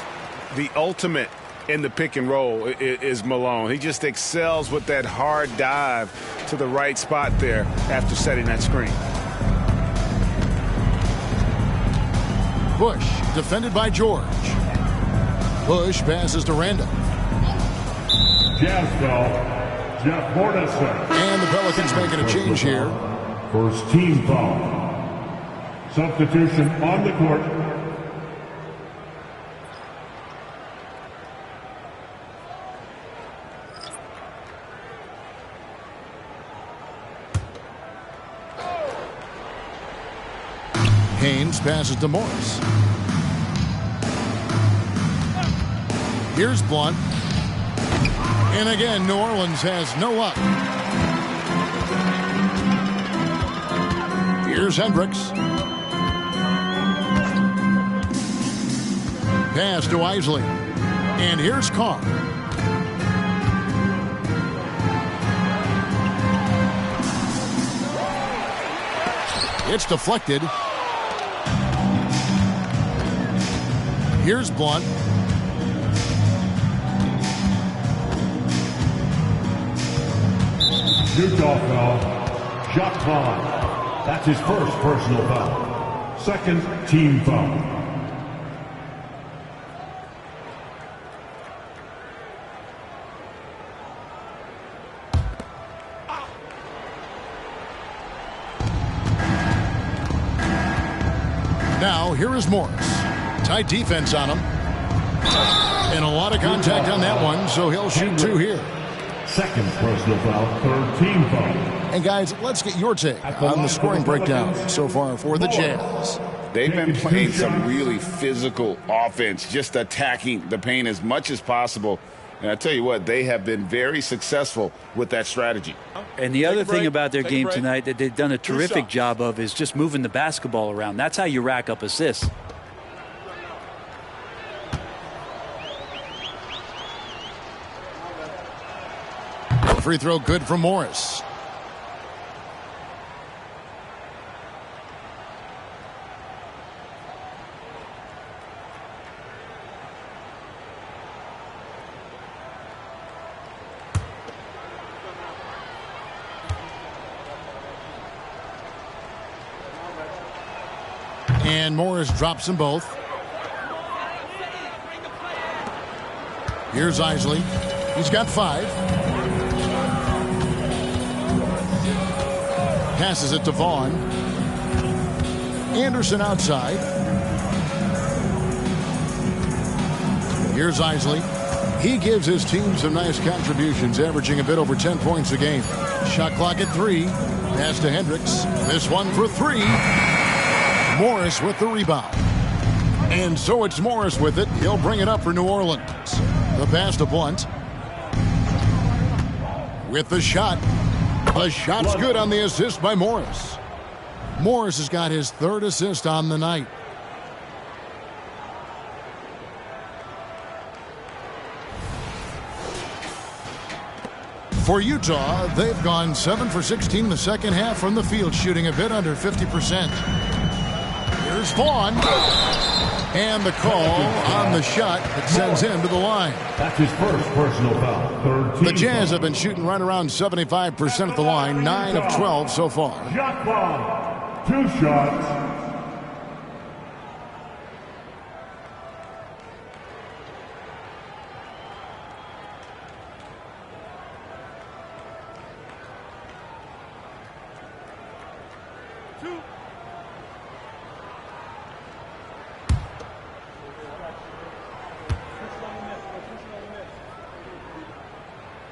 the ultimate in the pick and roll is Malone. He just excels with that hard dive to the right spot there after setting that screen. Bush, defended by George. Bush passes to Randall. Jazz foul, Jeff Hornacek. And the Pelicans making a change here. First team foul. Substitution on the court. Haynes passes to Morris. Here's Blunt. And again, New Orleans has no luck. Here's Hendricks. Pass to Isley. And here's Carr. It's deflected. Here's Blunt. Utah foul, Jacques Vaughn. That's his first personal foul. Second team foul. Now, here is Morris. Tight defense on him. And a lot of contact on that one, so he'll shoot two here. Second personal foul, third team foul. And guys, let's get your take on the scoring breakdown so far for the Jazz. They've been playing some really physical offense, just attacking the paint as much as possible. And I tell you what, they have been very successful with that strategy. And the other thing about their game tonight that they've done a terrific job of is just moving the basketball around. That's how you rack up assists. Free throw good from Morris. And Morris drops them both. Here's Isley. He's got 5. Passes it to Vaughn. Anderson outside. Here's Isley. He gives his team some nice contributions, averaging a bit over 10 points a game. Shot clock at 3. Pass to Hendricks. This one for 3. Morris with the rebound. And so it's Morris with it. He'll bring it up for New Orleans. The pass to Blunt. With the shot. The shot's good on the assist by Morris. Morris has got his 3rd assist on the night. For Utah, they've gone 7 for 16 in the second half from the field, shooting a bit under 50%. Here's Vaughn. And the call on the shot that sends him to the line. That's his first personal foul. Third team the Jazz have been shooting right around 75% at the line, 9 of 12 so far. Jacques Vaughn, 2 shots.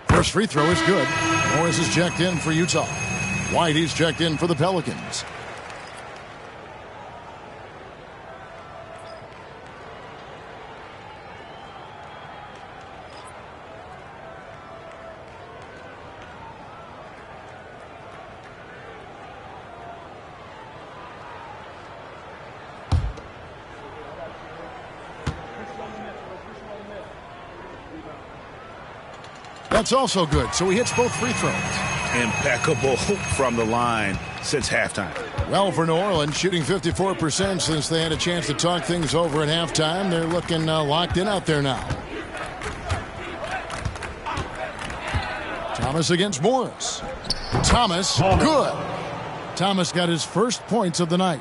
First free throw is good. Morris is checked in for Utah. White, he's checked in for the Pelicans. That's also good, so he hits both free throws. impeccable from the line since halftime. Well, for New Orleans, shooting 54% since they had a chance to talk things over at halftime. They're looking locked in out there now. Thomas against Morris. Thomas, good. Thomas got his first points of the night.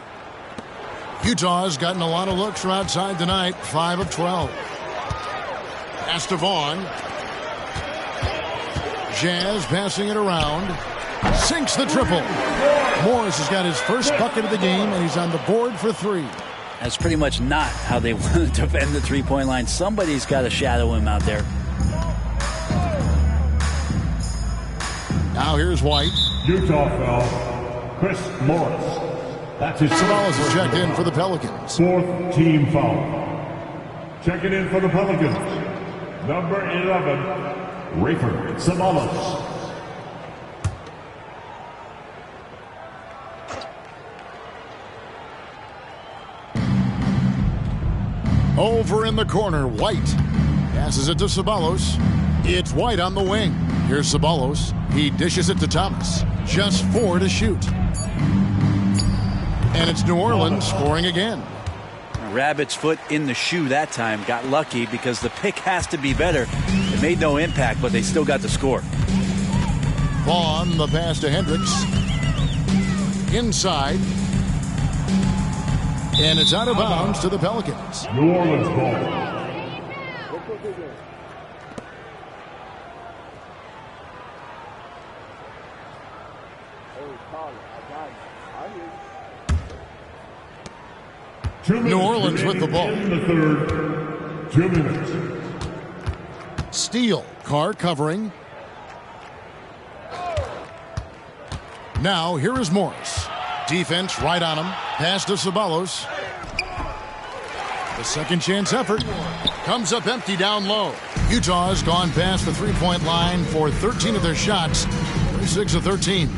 Utah's gotten a lot of looks from outside tonight, 5 of 12. Pass to Vaughn. Jazz passing it around. Sinks the triple. Morris has got his first bucket of the game, and he's on the board for 3. That's pretty much not how they want to defend the three-point line. Somebody's got to shadow him out there. Now here's White. Utah foul. Chris Morris. That's his Sabalas is checked in for the Pelicans. 4th team foul. Checking in for the Pelicans. Number 11, Rafer Sabalas. Over in the corner, White passes it to Sabalos. It's White on the wing. Here's Sabalos. He dishes it to Thomas. Just 4 to shoot. And it's New Orleans scoring again. Rabbit's foot in the shoe that time. Got lucky because the pick has to be better. It made no impact, but they still got the score. Vaughn, the pass to Hendricks. Inside. And it's out of bounds to the Pelicans. New Orleans ball. New Orleans with the ball. In the third, 2 minutes. Steele, Carr covering. Now here is Morris. Defense right on him. Pass to Sabalos. The second chance effort comes up empty down low. Utah has gone past the three-point line for 13 of their shots. 6 of 13.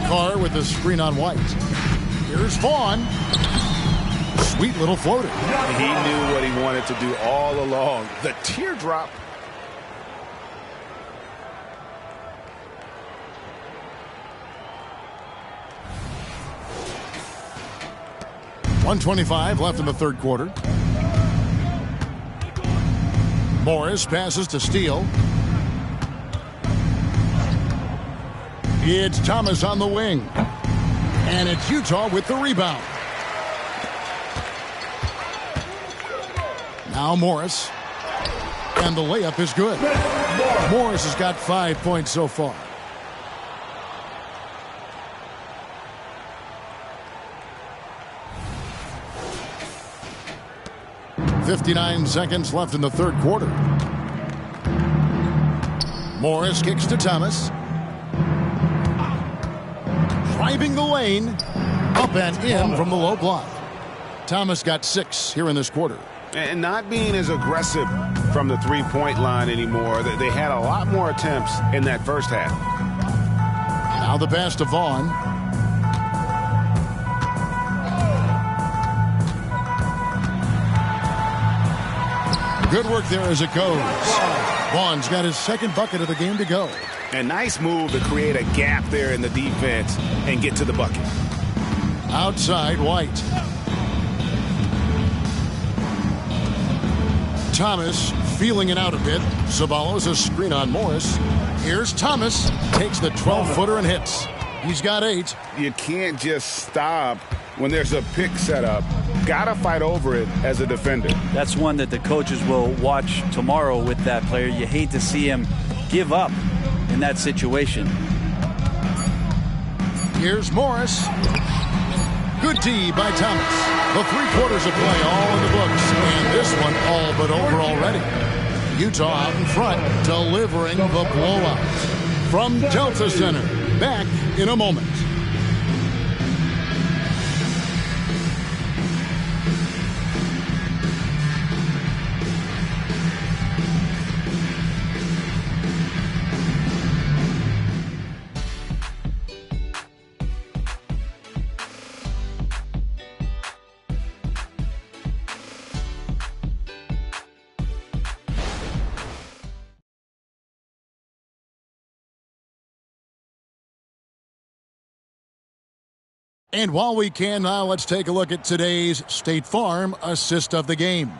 Carr with the screen on White. Here's Vaughn. Sweet little floater. He knew what he wanted to do all along. The teardrop. .125 left in the third quarter. Morris passes to Steele. It's Thomas on the wing. And it's Utah with the rebound. Now Morris. And the layup is good. Morris has got 5 points so far. .59 seconds left in the third quarter. Morris kicks to Thomas. Driving the lane. Up and in from the low block. Thomas got 6 here in this quarter. And not being as aggressive from the three-point line anymore. They had a lot more attempts in that first half. Now the pass to Vaughn. Good work there as it goes. Vaughn's got his second bucket of the game to go. A nice move to create a gap there in the defense and get to the bucket. Outside, White. Thomas feeling it out a bit. Sabalos a screen on Morris. Here's Thomas. Takes the 12-footer and hits. He's got 8. You can't just stop when there's a pick set up. Gotta fight over it as a defender. That's one that the coaches will watch tomorrow with that player. You hate to see him give up in that situation. Here's Morris. Good D by Thomas. The 3 quarters of play all in the books. And this one all but over already. Utah out in front, delivering the blowout. From Delta Center, back in a moment. And while we can now, let's take a look at today's State Farm assist of the game.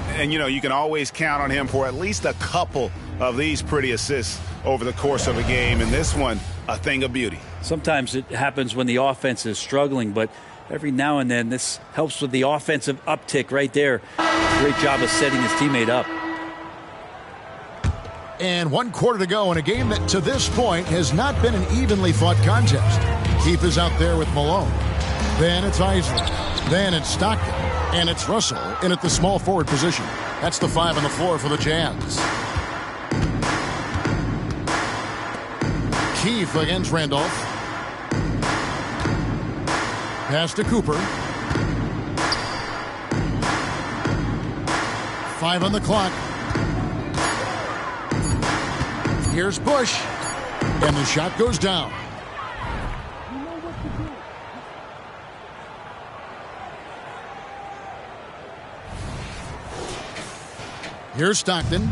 And, you can always count on him for at least a couple of these pretty assists over the course of a game. And this one, a thing of beauty. Sometimes it happens when the offense is struggling, but every now and then this helps with the offensive uptick right there. Great job of setting his teammate up. And 1 quarter to go in a game that to this point has not been an evenly fought contest. Keefe is out there with Malone. Then it's Isley. Then it's Stockton. And it's Russell in at the small forward position. That's the 5 on the floor for the Jazz. Keefe against Randolph. Pass to Cooper. 5 on the clock. Here's Bush. And the shot goes down. Here's Stockton.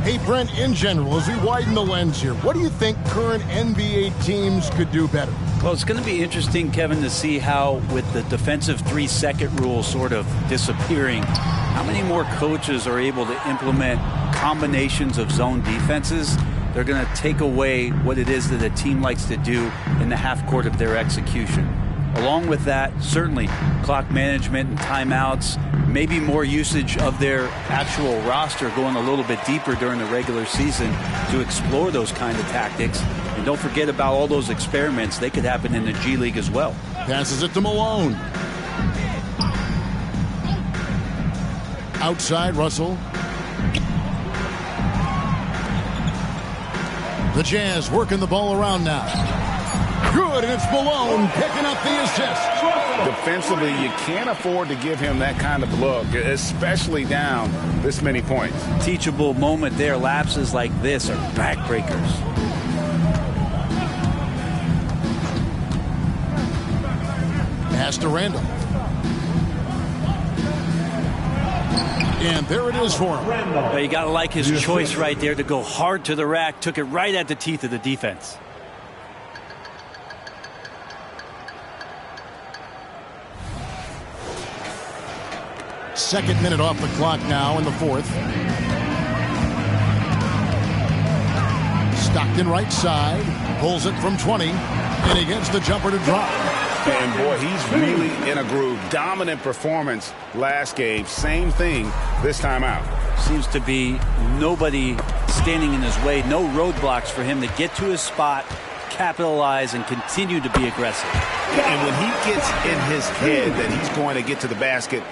Hey, Brent, in general, as we widen the lens here, what do you think current NBA teams could do better? Well, it's going to be interesting, Kevin, to see how, with the defensive 3-second rule sort of disappearing, how many more coaches are able to implement combinations of zone defenses. They're going to take away what it is that a team likes to do in the half court of their execution. Along with that, certainly clock management and timeouts, maybe more usage of their actual roster going a little bit deeper during the regular season to explore those kind of tactics. And don't forget about all those experiments. They could happen in the G League as well. Passes it to Malone. Outside, Russell. The Jazz working the ball around now. Good, and it's Malone picking up the assist. Defensively, you can't afford to give him that kind of look, especially down this many points. Teachable moment there. Lapses like this are backbreakers. Pass to Randall. And there it is for him. But you got to like his choice right there to go hard to the rack. Took it right at the teeth of the defense. Second minute off the clock now in the fourth. Stockton right side. Pulls it from 20. And he gets the jumper to drop. And boy, he's really in a groove. Dominant performance last game. Same thing this time out. Seems to be nobody standing in his way. No roadblocks for him to get to his spot, capitalize, and continue to be aggressive. And when he gets in his head that he's going to get to the basket,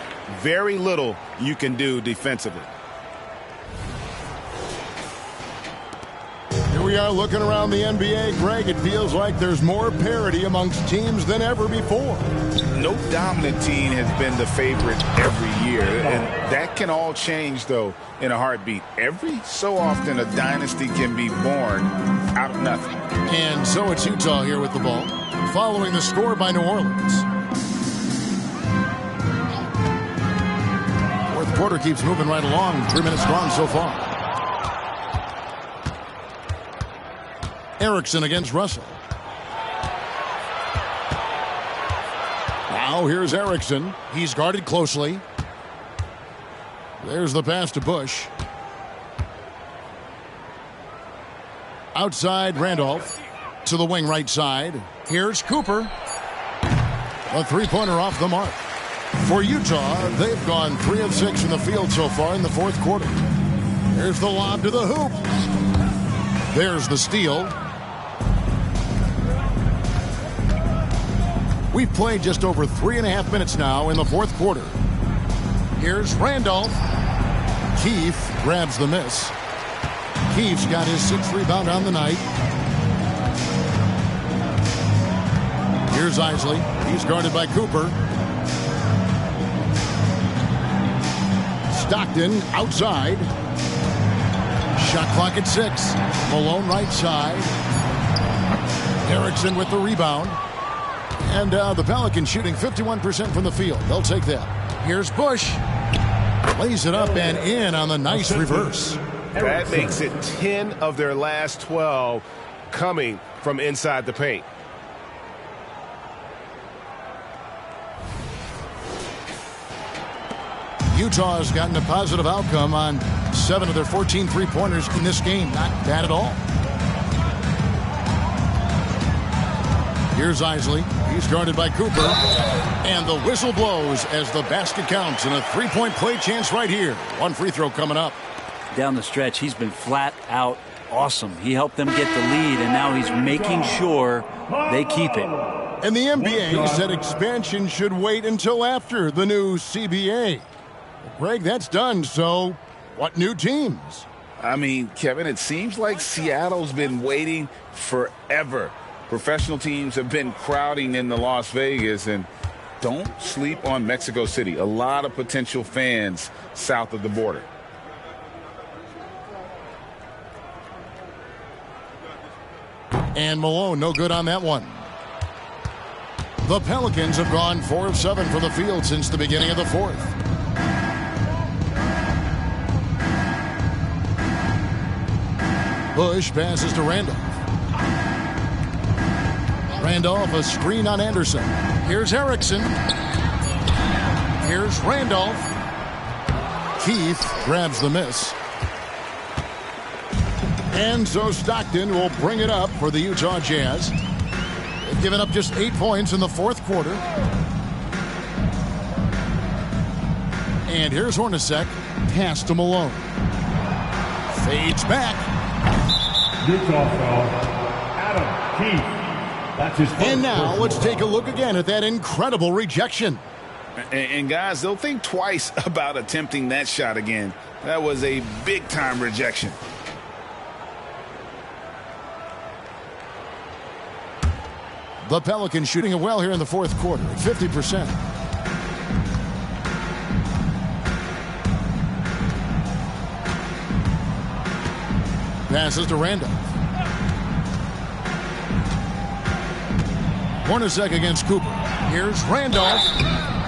very little you can do defensively. Here we are looking around the NBA, Greg. It feels like there's more parity amongst teams than ever before. No dominant team has been the favorite every year, and that can all change, though, in a heartbeat. Every so often, a dynasty can be born out of nothing. And so it's Utah here with the ball, following the score by New Orleans. Fourth quarter keeps moving right along. 3 minutes gone so far. Erickson against Russell. Now here's Erickson. He's guarded closely. There's the pass to Bush. Outside Randolph to the wing right side. Here's Cooper. A three-pointer off the mark. For Utah, they've gone 3 of 6 from the field so far in the fourth quarter. There's the lob to the hoop. There's the steal. We've played just over 3.5 minutes now in the fourth quarter. Here's Randolph. Keefe grabs the miss. Keefe's got his 6th rebound on the night. Here's Isley. He's guarded by Cooper. Stockton outside. Shot clock at 6. Malone right side. Erickson with the rebound. And the Pelicans shooting 51% from the field. They'll take that. Here's Bush. Lays it up and in on the nice reverse. That makes it 10 of their last 12 coming from inside the paint. Utah has gotten a positive outcome on 7 of their 14 three-pointers in this game. Not bad at all. Here's Isley. He's guarded by Cooper. And the whistle blows as the basket counts. And a three-point play chance right here. One free throw coming up. Down the stretch, he's been flat out awesome. He helped them get the lead, and now he's making sure they keep it. And the NBA said expansion should wait until after the new CBA. Greg, that's done, so what new teams? I mean, Kevin, it seems like Seattle's been waiting forever. Professional teams have been crowding into Las Vegas, and don't sleep on Mexico City. A lot of potential fans south of the border. And Malone, no good on that one. The Pelicans have gone 4 of 7 from the field since the beginning of the fourth. Bush passes to Randolph. Randolph, a screen on Anderson. Here's Erickson. Here's Randolph. Keith grabs the miss. And so Stockton will bring it up for the Utah Jazz. They've given up just 8 points in the fourth quarter. And here's Hornacek. Pass to Malone. Fades back. Utah foul. Adam Keith. That's his first. And now let's take a look again at that incredible rejection. And guys, they'll think twice about attempting that shot again. That was a big-time rejection. The Pelicans shooting it well here in the fourth quarter at 50%. Passes to Randolph. Hornacek against Cooper. Here's Randolph.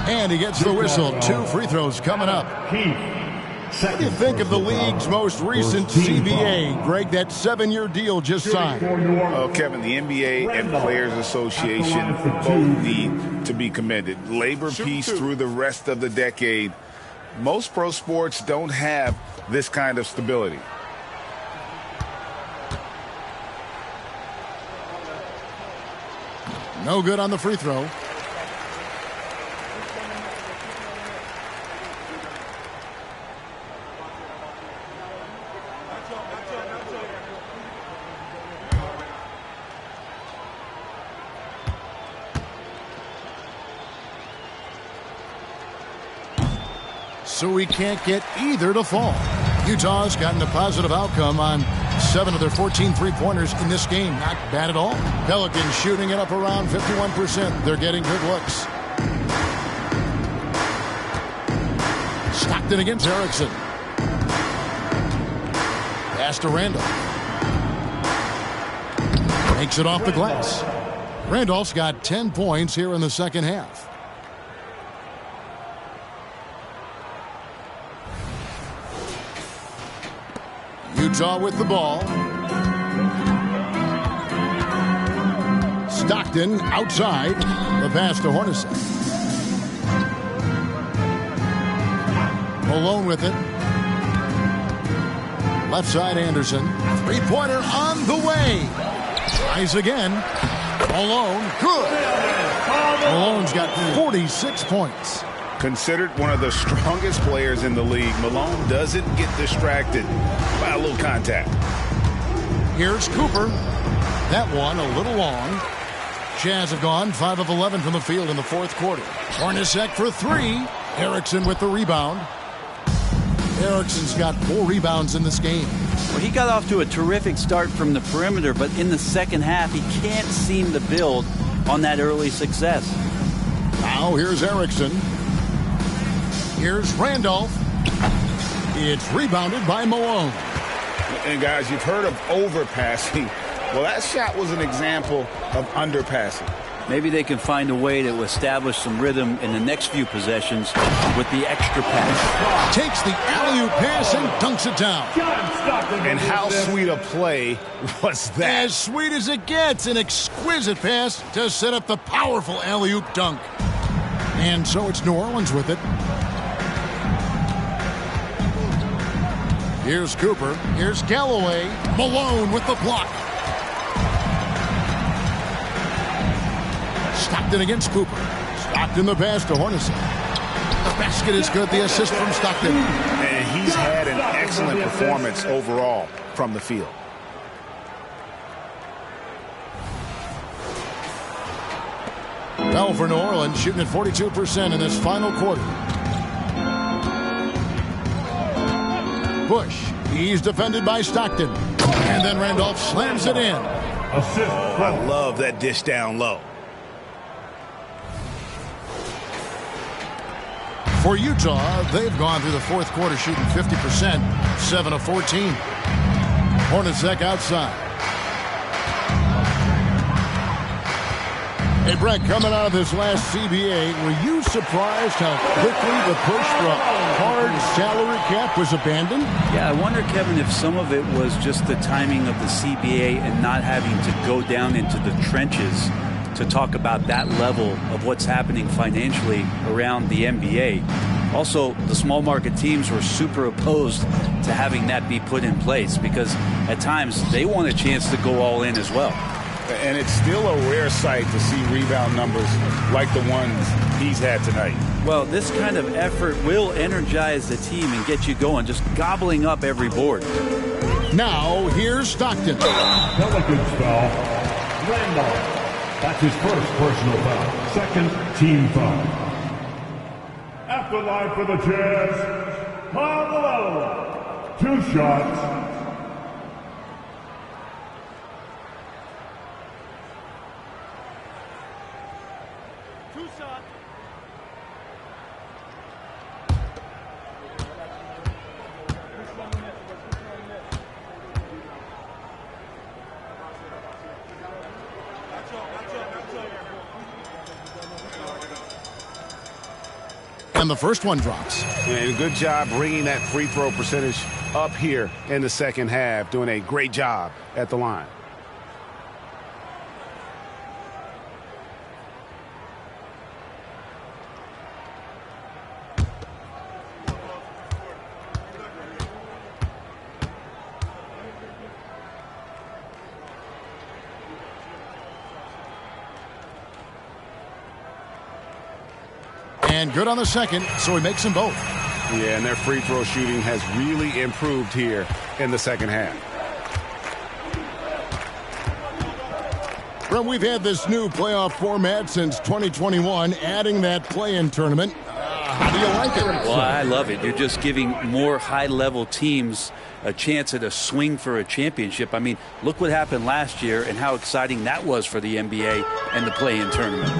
And he gets the whistle. 2 free throws coming up. What do you think of the league's most recent CBA, Greg? That 7-year deal just signed. Oh, Kevin, the NBA and Players Association both need to be commended. Labor peace through the rest of the decade. Most pro sports don't have this kind of stability. No good on the free throw. So we can't get either to fall. Utah's gotten a positive outcome on 7 of their 14 three-pointers in this game. Not bad at all. Pelicans shooting it up around 51%. They're getting good looks. Stockton against Erickson. Pass to Randolph. Makes it off the glass. Randolph's got 10 points here in the second half. Utah with the ball. Stockton outside. The pass to Hornacek. Malone with it. Left side Anderson. Three-pointer on the way. Tries again. Malone. Good. Malone's got 46 points. Considered one of the strongest players in the league, Malone doesn't get distracted by a little contact. Here's Cooper. That one a little long. Jazz have gone 5 of 11 from the field in the fourth quarter. Hornacek for 3. Erickson with the rebound. Erickson's got 4 rebounds in this game. Well, he got off to a terrific start from the perimeter, but in the second half, he can't seem to build on that early success. Now here's Erickson. Here's Randolph. It's rebounded by Malone. And guys, you've heard of overpassing. Well, that shot was an example of underpassing. Maybe they can find a way to establish some rhythm in the next few possessions with the extra pass. Takes the alley-oop pass and dunks it down. And how sweet a play was that? As sweet as it gets, an exquisite pass to set up the powerful alley-oop dunk. And so it's New Orleans with it. Here's Cooper. Here's Galloway. Malone with the block. Stockton against Cooper. Stockton the pass to Hornacek. The basket is good. The assist from Stockton. And he's had an excellent performance overall from the field. Well, for New Orleans, shooting at 42% in this final quarter. Bush. He's defended by Stockton. And then Randolph slams it in. I love that dish down low. For Utah, they've gone through the fourth quarter shooting 50%, 7 of 14. Hornacek outside. Hey, Brett, coming out of this last CBA, were you surprised how quickly the push for a hard salary cap was abandoned? Yeah, I wonder, Kevin, if some of it was just the timing of the CBA and not having to go down into the trenches to talk about that level of what's happening financially around the NBA. Also, the small market teams were super opposed to having that be put in place because at times they want a chance to go all in as well. And it's still a rare sight to see rebound numbers like the ones he's had tonight. Well, this kind of effort will energize the team and get you going, just gobbling up every board. Now, here's Stockton. Pelicans foul. Randolph. That's his first personal foul. Second team foul. At the line for the Jazz, Malone. 2 shots. And the first one drops. And good job bringing that free throw percentage up here in the second half. Doing a great job at the line. And good on the second, so he makes them both. Yeah, and their free throw shooting has really improved here in the second half. Well, we've had this new playoff format since 2021, adding that play-in tournament. How do you like it? Well, I love it. You're just giving more high-level teams a chance at a swing for a championship. I mean, look what happened last year and how exciting that was for the NBA and the play-in tournament.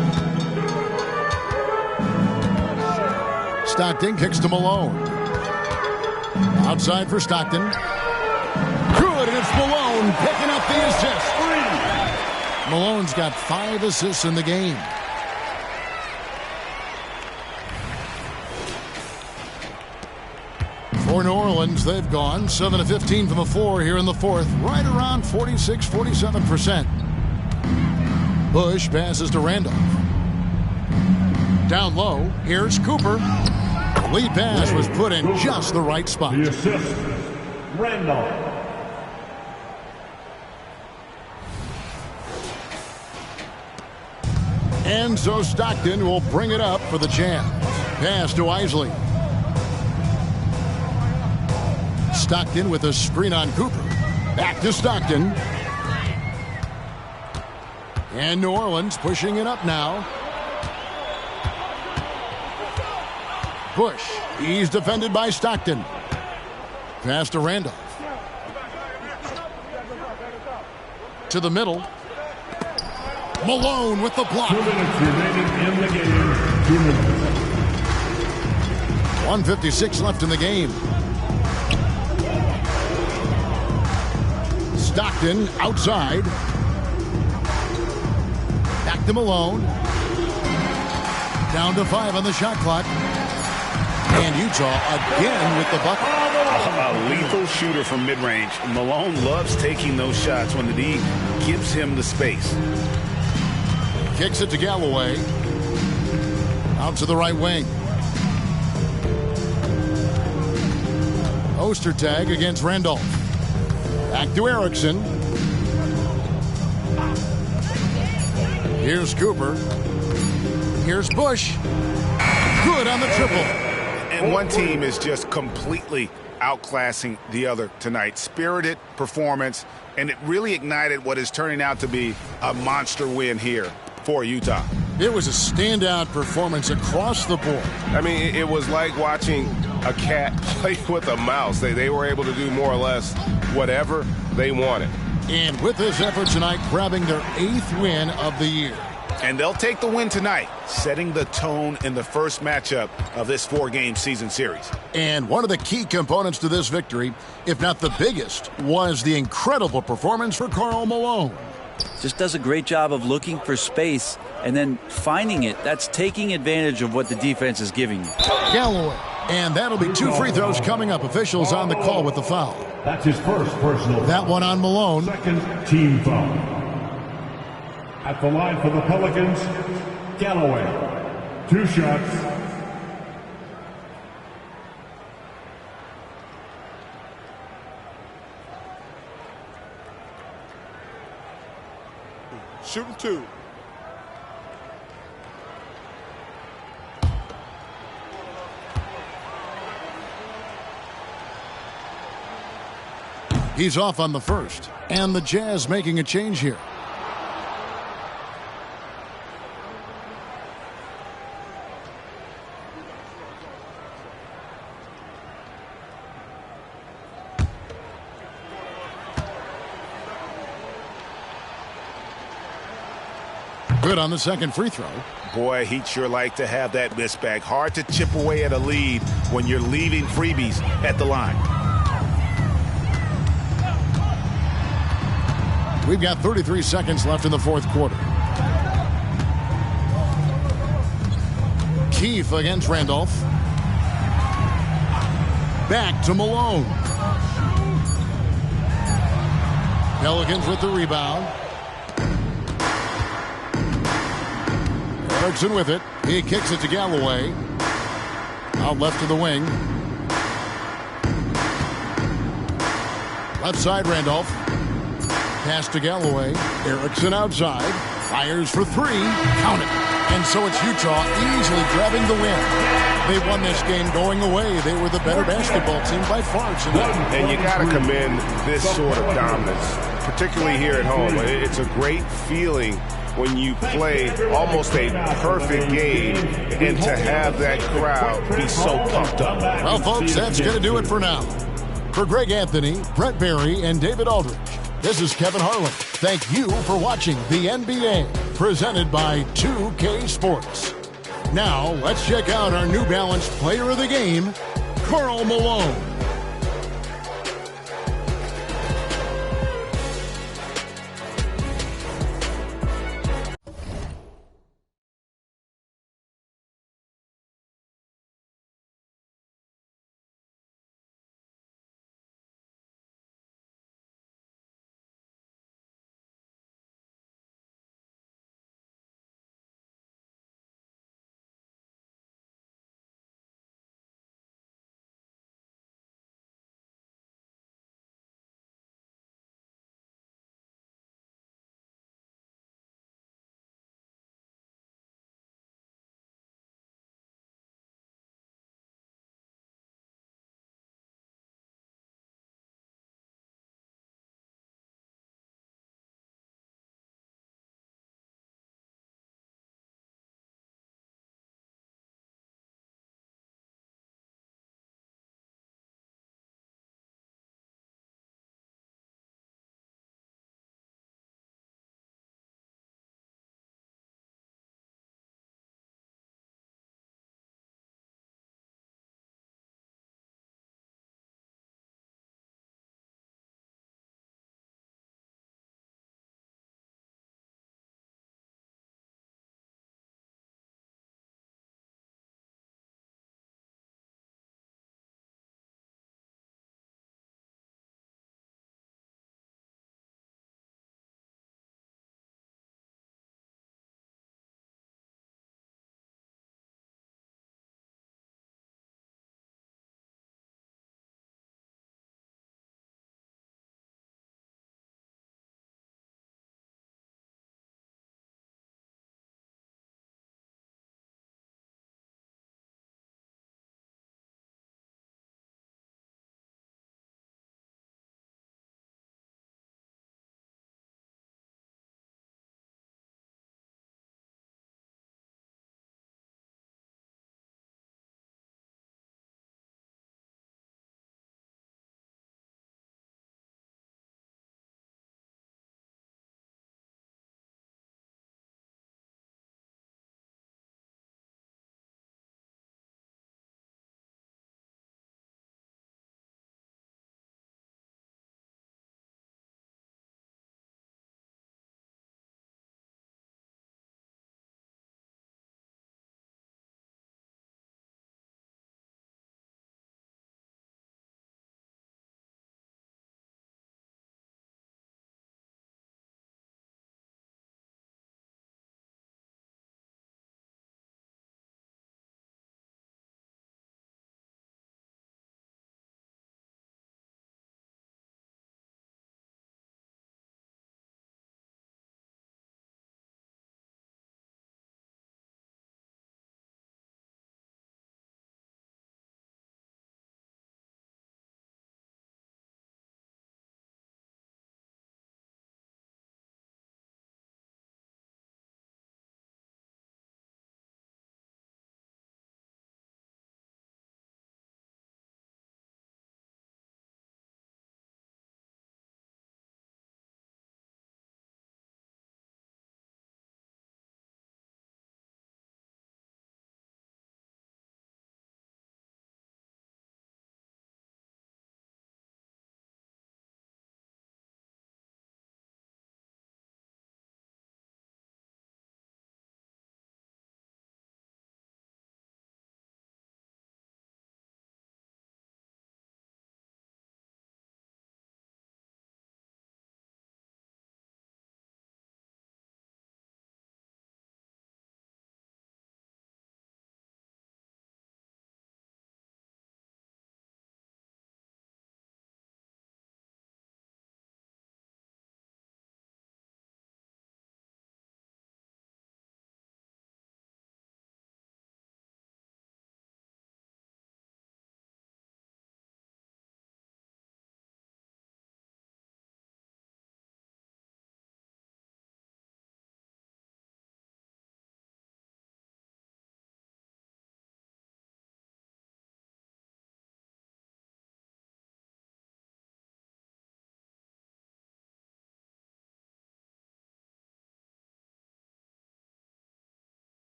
Stockton kicks to Malone. Outside for Stockton. Good, and it's Malone picking up the assist. Malone's got 5 assists in the game. For New Orleans, they've gone 7 of 15 from the floor here in the fourth, right around 46-47%. Bush passes to Randolph. Down low, here's Cooper. The lead pass was put in just the right spot. The assist, Randolph. And so Stockton will bring it up for the Jazz. Pass to Isley. Stockton with a screen on Cooper. Back to Stockton. And New Orleans pushing it up now. Bush. He's defended by Stockton. Pass to Randolph. To the middle. Malone with the block. 2 minutes remaining in the game. 2 minutes. 1:56 left in the game. Stockton outside. Back to Malone. Down to 5 on the shot clock. And Utah again with the bucket. A lethal shooter from mid-range. Malone loves taking those shots when the D gives him the space. Kicks it to Galloway. Out to the right wing. Ostertag against Randolph. Back to Erickson. Here's Cooper. Here's Bush. Good on the triple. And one team is just completely outclassing the other tonight. Spirited performance, and it really ignited what is turning out to be a monster win here for Utah. It was a standout performance across the board. I mean, it was like watching a cat play with a mouse. They were able to do more or less whatever they wanted. And with this effort tonight, grabbing their 8th win of the year. And they'll take the win tonight, setting the tone in the first matchup of this 4-game season series. And one of the key components to this victory, if not the biggest, was the incredible performance for Karl Malone. Just does a great job of looking for space and then finding it. That's taking advantage of what the defense is giving you. Galloway. And that'll be 2 free throws coming up. Officials on the call with the foul. That's his first personal foul. That one on Malone. Second team foul. At the line for the Pelicans, Galloway. 2 shots. Shooting 2. He's off on the first. And the Jazz making a change here. Good on the second free throw. Boy, he'd sure like to have that miss back. Hard to chip away at a lead when you're leaving freebies at the line. We've got 33 seconds left in the fourth quarter. Keefe against Randolph. Back to Malone. Pelicans with the rebound. Erickson with it. He kicks it to Galloway. Out left to the wing. Left side, Randolph. Pass to Galloway. Erickson outside. Fires for 3. Count it. And so it's Utah easily grabbing the win. They won this game going away. They were the better basketball team by far tonight. And you got to commend this sort of dominance, particularly here at home. It's a great feeling when you play almost a perfect game and to have that crowd be so pumped up. Well, folks, that's going to do it for now. For Greg Anthony, Brett Barry, and David Aldridge, this is Kevin Harlan. Thank you for watching the NBA, presented by 2K Sports. Now, let's check out our New Balance Player of the Game, Karl Malone.